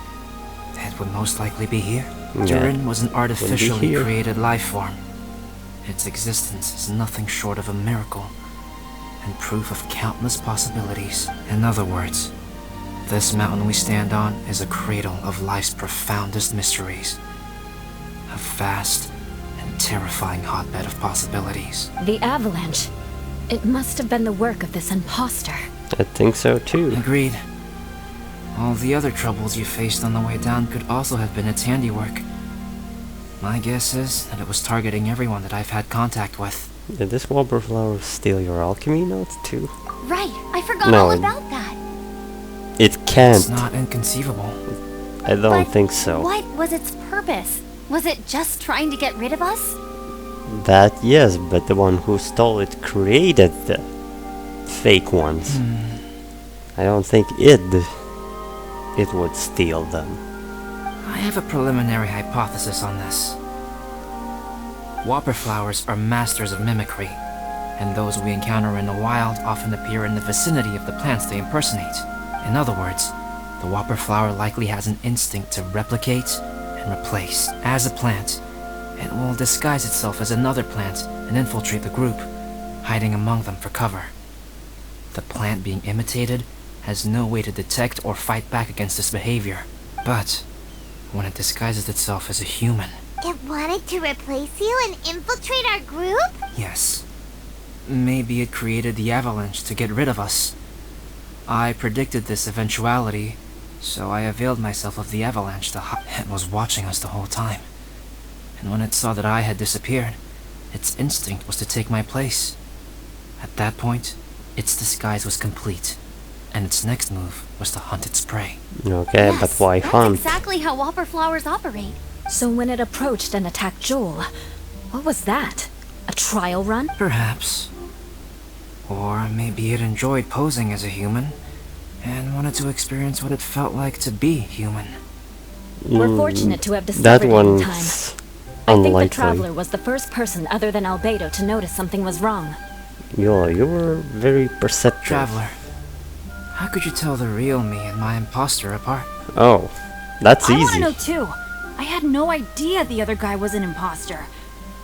S8: it would most likely be here.
S1: Yeah,
S8: Durin was an artificially
S1: here.
S8: created life form. Its existence is nothing short of a miracle, and proof of countless possibilities. In other words, this mountain we stand on is a cradle of life's profoundest mysteries. A vast and terrifying hotbed of possibilities.
S6: The avalanche. It must have been the work of this imposter.
S1: I think so too.
S8: Agreed. All the other troubles you faced on the way down could also have been its handiwork. My guess is that it was targeting everyone that I've had contact with.
S1: Did this Whopper Flower steal your alchemy notes too?
S3: Right, I forgot
S1: No,
S3: all
S1: it-
S3: about that.
S1: It
S8: It's
S1: can't.
S8: not inconceivable.
S1: I don't
S3: But
S1: think so.
S3: What was its purpose? Was it just trying to get rid of us?
S1: That yes, but the one who stole it created the fake ones. I don't think it would steal them.
S8: I have a preliminary hypothesis on this. Whopper flowers are masters of mimicry, and those we encounter in the wild often appear in the vicinity of the plants they impersonate. In other words, The whopper flower likely has an instinct to replicate and replace. As a plant, it will disguise itself as another plant and infiltrate the group, hiding among them for cover. The plant being imitated has no way to detect or fight back against this behavior. But when it disguises itself as a human...
S2: It wanted to replace you and infiltrate our group?
S8: Yes. Maybe it created the avalanche to get rid of us. I predicted this eventuality, so I availed myself of the avalanche to hide. It was watching us the whole time. And when it saw that I had disappeared, its instinct was to take my place. At that point, its disguise was complete, and its next move was to hunt its prey.
S1: Okay,
S3: Yes,
S1: but why
S3: that's
S1: hunt?
S3: exactly how whopper flowers operate.
S7: So when it approached and attacked Joel, what was that? A trial run?
S8: Perhaps. Or maybe it enjoyed posing as a human, and wanted to experience what it felt like to be human.
S7: We're fortunate to have
S1: That
S7: discovered it in time.
S1: one's
S7: I think the
S1: unlikely.
S7: Traveler was the first person other than Albedo to notice something was wrong.
S1: You were very perceptive.
S8: Traveler, how could you tell the real me and my imposter apart?
S1: Oh, that's
S6: I want
S1: easy.
S6: to know too. I had no idea the other guy was an imposter.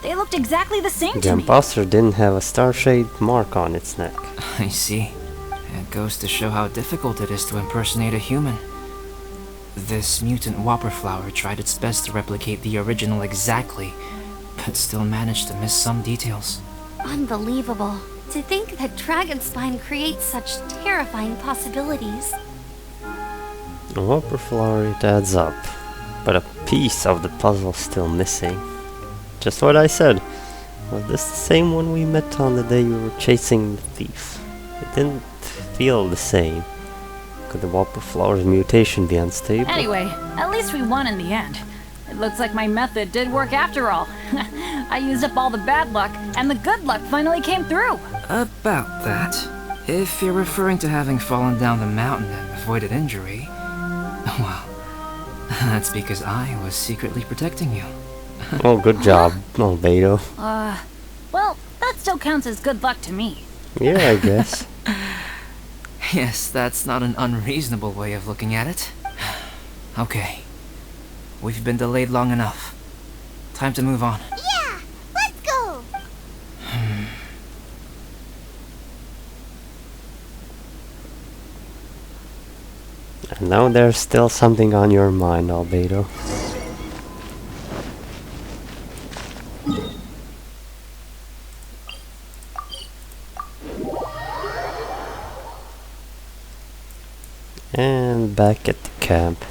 S6: They looked exactly the same
S1: The
S6: to me.
S1: imposter didn't have a star-shaped mark on its neck.
S8: I see. It goes to show how difficult it is to impersonate a human. This mutant whopper flower tried its best to replicate the original exactly, but still managed to miss some details.
S3: Unbelievable. To think that Dragonspine creates such terrifying possibilities.
S1: The whopper flower, it adds up. But a piece of the puzzle still missing. Just what I said. Was this the same one we met on the day we were chasing the thief? It didn't feel the same. Could the whopper flower's mutation be unstable?
S6: Anyway, at least we won in the end. It looks like my method did work after all. I used up all the bad luck, and the good luck finally came through.
S8: About that, if you're referring to having fallen down the mountain and avoided injury, well, that's because I was secretly protecting you.
S1: Oh, good job, Albedo.
S6: Well, that still counts as good luck to me.
S1: Yeah, I guess.
S8: Yes, that's not an unreasonable way of looking at it. Okay. We've been delayed long enough. Time to move on.
S2: Yeah, let's go!
S1: And now there's still something on your mind, Albedo. And back at the camp.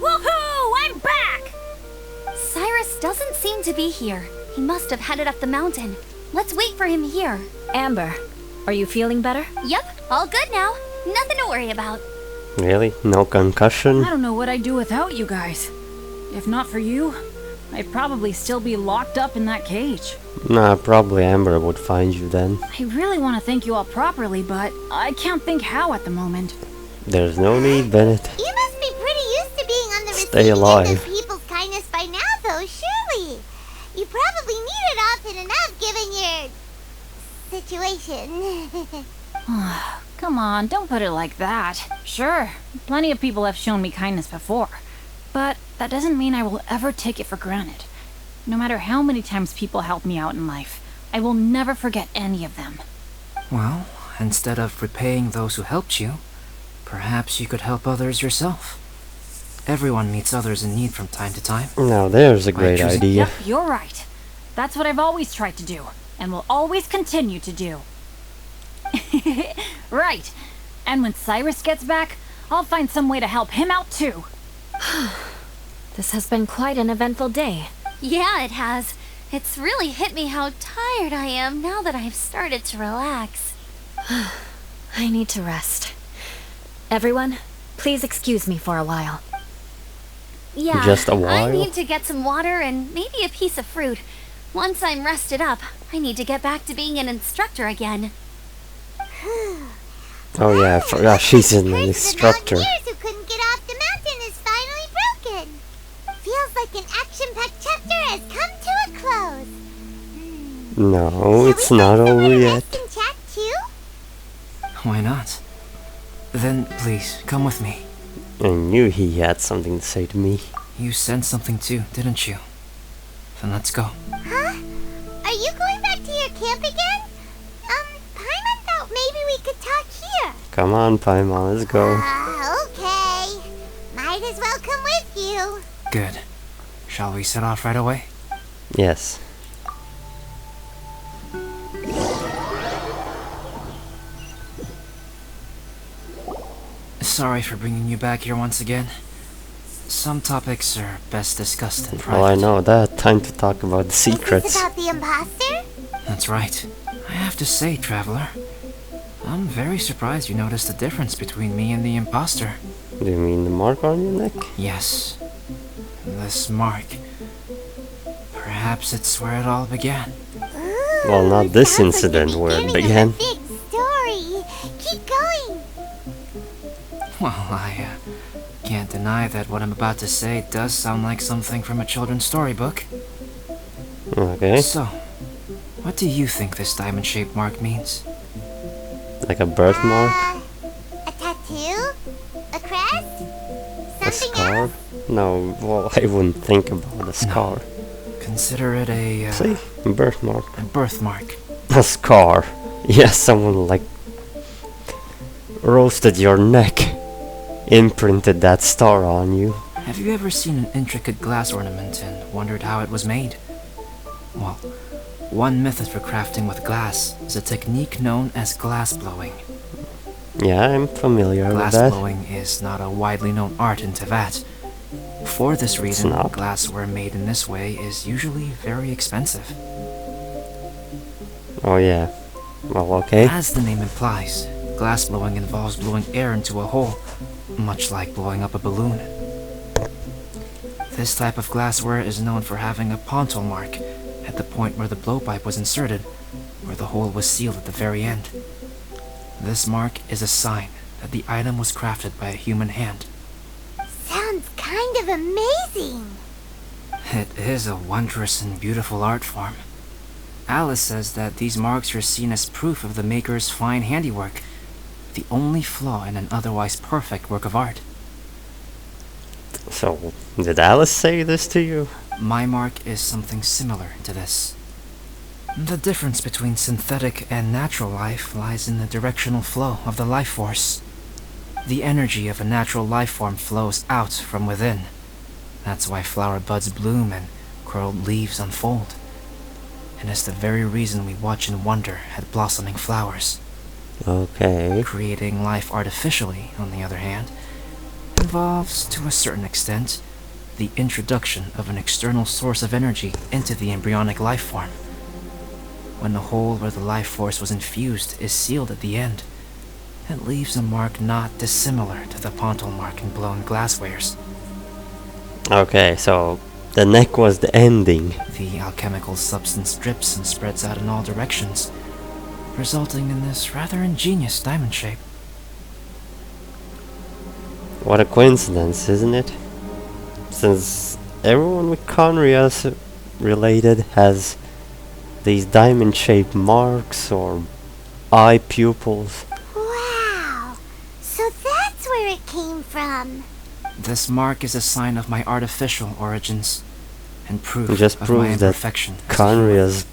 S3: Woohoo! I'm back! Cyrus doesn't seem to be here. He must have headed up the mountain. Let's wait for him here.
S7: Amber, are you feeling better?
S3: Yep, all good now. Nothing to worry about.
S1: Really? No concussion?
S6: I don't know what I'd do without you guys. If not for you, I'd probably still be locked up in that cage.
S1: Nah, probably Amber would find you then.
S6: I really want to thank you all properly, but I can't think how at the moment.
S1: There's no need, Bennett.
S2: You must be pretty used to being on the
S1: Stay
S2: receiving
S1: alive.
S2: end of people's kindness by now, though, surely. You probably need it often enough, given your... situation.
S6: Come on, don't put it like that. Sure, plenty of people have shown me kindness before, but that doesn't mean I will ever take it for granted. No matter how many times people help me out in life, I will never forget any of them.
S8: Well, instead of repaying those who helped you, perhaps you could help others yourself. Everyone meets others in need from time to time.
S1: Now there's a great
S8: choosing-
S1: idea.
S6: Yep, you're right. That's what I've always tried to do, and will always continue to do. Right. And when Cyrus gets back, I'll find some way to help him out too.
S7: This has been quite an eventful day.
S3: Yeah, it has. It's really hit me how tired I am now that I've started to relax.
S7: I need to rest. Everyone, please excuse me for a while.
S3: Yeah,
S1: Just a
S3: I
S1: while?
S3: need to get some water and maybe a piece of fruit. Once I'm rested up, I need to get back to being an instructor again.
S1: Oh yeah, I forgot she's an
S2: Curse of the
S1: instructor.
S2: mountaineers who couldn't get off the mountain is finally broken. Feels like an action-packed chapter has come to a close.
S1: No, it's
S2: Shall we
S1: not
S2: find
S1: over
S2: somewhere to
S1: yet.
S2: rest and chat too?
S8: Why not? Then please, come with me.
S1: I knew he had something to say to me.
S8: You sensed something too, didn't you? Then let's go.
S2: Huh? Are you going back to your camp again? Paimon thought maybe we could talk here.
S1: Come on, Paimon, let's go.
S2: Okay. Might as well come with you.
S8: Good. Shall we set off right away?
S1: Yes.
S8: Sorry for bringing you back here once again. Some topics are best discussed in private.
S1: Well, I know that. Time to talk about the
S2: Is
S1: secrets.
S2: this about the imposter?
S8: That's right. I have to say, Traveler, I'm very surprised you noticed the difference between me and the imposter.
S1: Do you mean the mark on your neck?
S8: Yes. This mark. Perhaps it's where it all began.
S2: Ooh,
S1: Well, not this
S2: sounds like the
S1: incident where it
S2: beginning
S1: began.
S2: of a big story. Keep going.
S8: Well, I can't deny that what I'm about to say does sound like something from a children's storybook.
S1: Okay.
S8: So, what do you think this diamond-shaped mark means?
S1: Like a birthmark?
S2: A tattoo? A crest?
S1: A
S2: Something
S1: scar?
S2: else?
S1: No, well, I wouldn't think about a scar.
S8: Consider it a,
S1: See? A birthmark.
S8: a birthmark.
S1: A scar. Yes, someone like roasted your neck. Imprinted that star on you.
S8: Have you ever seen an intricate glass ornament and wondered how it was made? Well, one method for crafting with glass is a technique known as glass blowing.
S1: Yeah, I'm familiar with
S8: Glass
S1: that.
S8: blowing is not a widely known art in Teyvat. For this reason,
S1: not?
S8: glassware made in this way is usually very expensive.
S1: Oh yeah. Well, okay.
S8: As the name implies, glass blowing involves blowing air into a hole, much like blowing up a balloon. This type of glassware is known for having a pontal mark at the point where the blowpipe was inserted, where the hole was sealed at the very end. This mark is a sign that the item was crafted by a human hand.
S2: Sounds kind of amazing.
S8: It is a wondrous and beautiful art form. Alice says that these marks are seen as proof of the maker's fine handiwork, the only flaw in an otherwise perfect work of art.
S1: So, did Alice say this to you?
S8: My mark is something similar to this. The difference between synthetic and natural life lies in the directional flow of the life force. The energy of a natural life form flows out from within. That's why flower buds bloom and curled leaves unfold. And it's the very reason we watch and wonder at blossoming flowers.
S1: Okay.
S8: Creating life artificially, on the other hand, involves, to a certain extent, the introduction of an external source of energy into the embryonic life form. When the hole where the life force was infused is sealed at the end, it leaves a mark not dissimilar to the pontal mark in blown glasswares.
S1: Okay, so the neck was the ending.
S8: The alchemical substance drips and spreads out in all directions, resulting in this rather ingenious diamond shape.
S1: What a coincidence, isn't it? Since everyone with Conrias related has these diamond-shaped marks or eye pupils.
S2: Wow. So that's where it came from.
S8: This mark is a sign of my artificial origins, and proof
S1: It just
S8: of my
S1: proves that
S8: imperfection. as a human.
S1: Conria's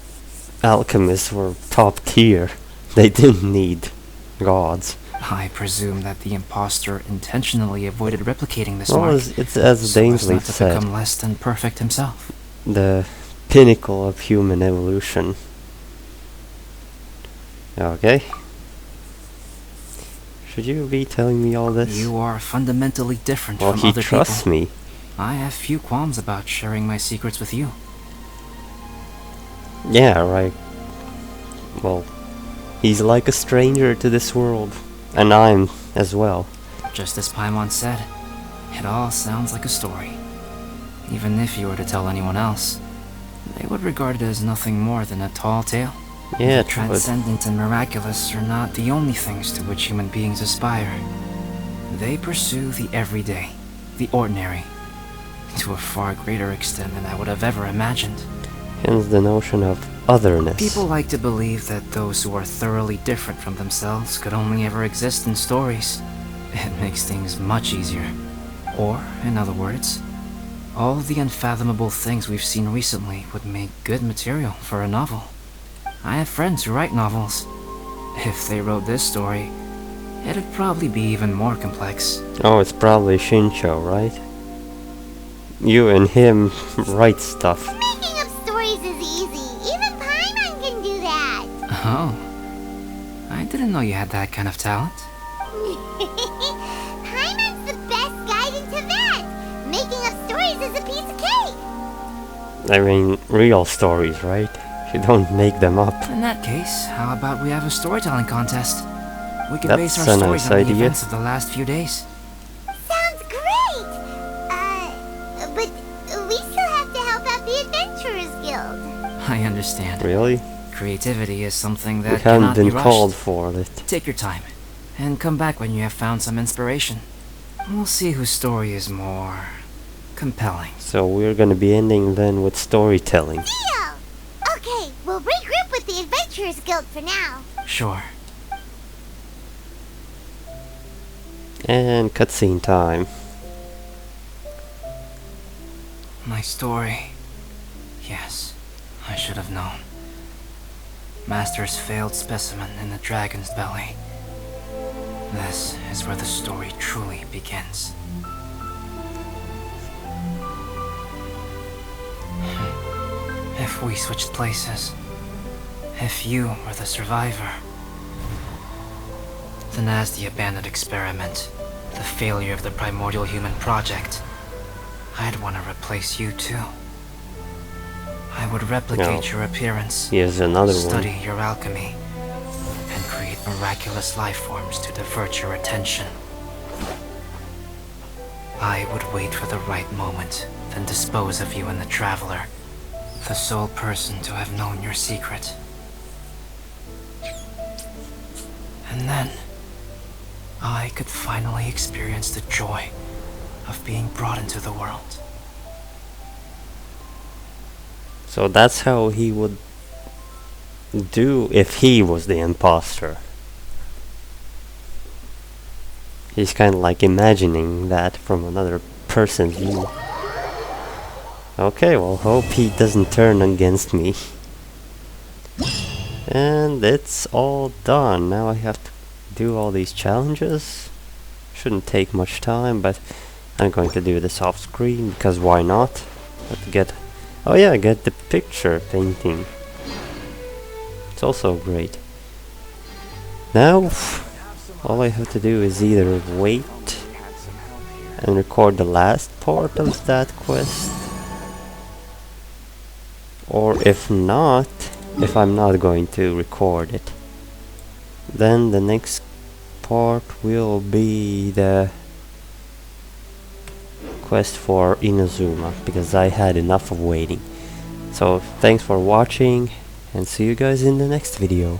S1: alchemists were top tier. They didn't need gods.
S8: I presume that the imposter intentionally avoided replicating this
S1: Well,
S8: mark,
S1: it's as
S8: so as
S1: Dainsley
S8: not to
S1: said,
S8: become less than perfect himself.
S1: the pinnacle of human evolution. Okay. Should you be telling me all this?
S8: You are fundamentally different
S1: Well,
S8: from
S1: he
S8: other
S1: trusts
S8: people.
S1: me.
S8: I have few qualms about sharing my secrets with you.
S1: Yeah, right. Well, he's like a stranger to this world. And I'm as well.
S8: Just as Paimon said, it all sounds like a story. Even if you were to tell anyone else, they would regard it as nothing more than a tall tale.
S1: Yeah,
S8: The transcendent and miraculous are not the only things to which human beings aspire. They pursue the everyday, the ordinary, to a far greater extent than I would have ever imagined.
S1: hence the notion of otherness.
S8: People like to believe that those who are thoroughly different from themselves could only ever exist in stories. It makes things much easier. Or, in other words, all the unfathomable things we've seen recently would make good material for a novel. I have friends who write novels. If they wrote this story, it'd probably be even more complex.
S1: Oh, it's probably Shincho, right? You and him write stuff.
S2: Making up stories is easy. Even Paimon can do that.
S8: Oh. I didn't know you had that kind of talent.
S2: Paimon's the best guide into that. Making up stories is a piece of cake.
S1: I mean, real stories, right? You don't make them up.
S8: In that case, how about we have a storytelling contest? We can
S1: That's
S8: base our
S1: a
S8: stories
S1: nice
S8: on the
S1: idea.
S8: events of the last few days.
S2: Sounds great. But we still have to help out the Adventurers Guild.
S8: I understand.
S1: Really?
S8: Creativity is something
S1: We
S8: that
S1: haven't
S8: cannot be
S1: been
S8: rushed.
S1: called for it.
S8: Take your time, and come back when you have found some inspiration. We'll see whose story is more compelling.
S1: So we're gonna be ending then with storytelling.
S2: Deal. Okay, we'll regroup with the Adventurers Guild for now.
S8: Sure.
S1: And cutscene time.
S8: My story. Yes, I should have known. Master's failed specimen in the dragon's belly. This is where the story truly begins. If we switched places, if you were the survivor, then as the abandoned experiment, the failure of the primordial human project, I'd want to replace you too. I would replicate your appearance,
S1: Here's another
S8: study
S1: one.
S8: your alchemy, and create miraculous life forms to divert your attention. I would wait for the right moment, then dispose of you and the Traveler, the sole person to have known your secret. And then, I could finally experience the joy of being brought into the world.
S1: So that's how he would do if he was the imposter. He's kind of like imagining that from another person's view. Okay, well, hope he doesn't turn against me. And it's all done. Now I have to do all these challenges. Shouldn't take much time, but I'm going to do this off screen because why not? Let's get, oh yeah, get the picture painting. It's also great. Now, all I have to do is either wait and record the last part of that quest, or if not, if I'm not going to record it, then the next part will be the quest for Inazuma, because I had enough of waiting. So thanks for watching, and see you guys in the next video.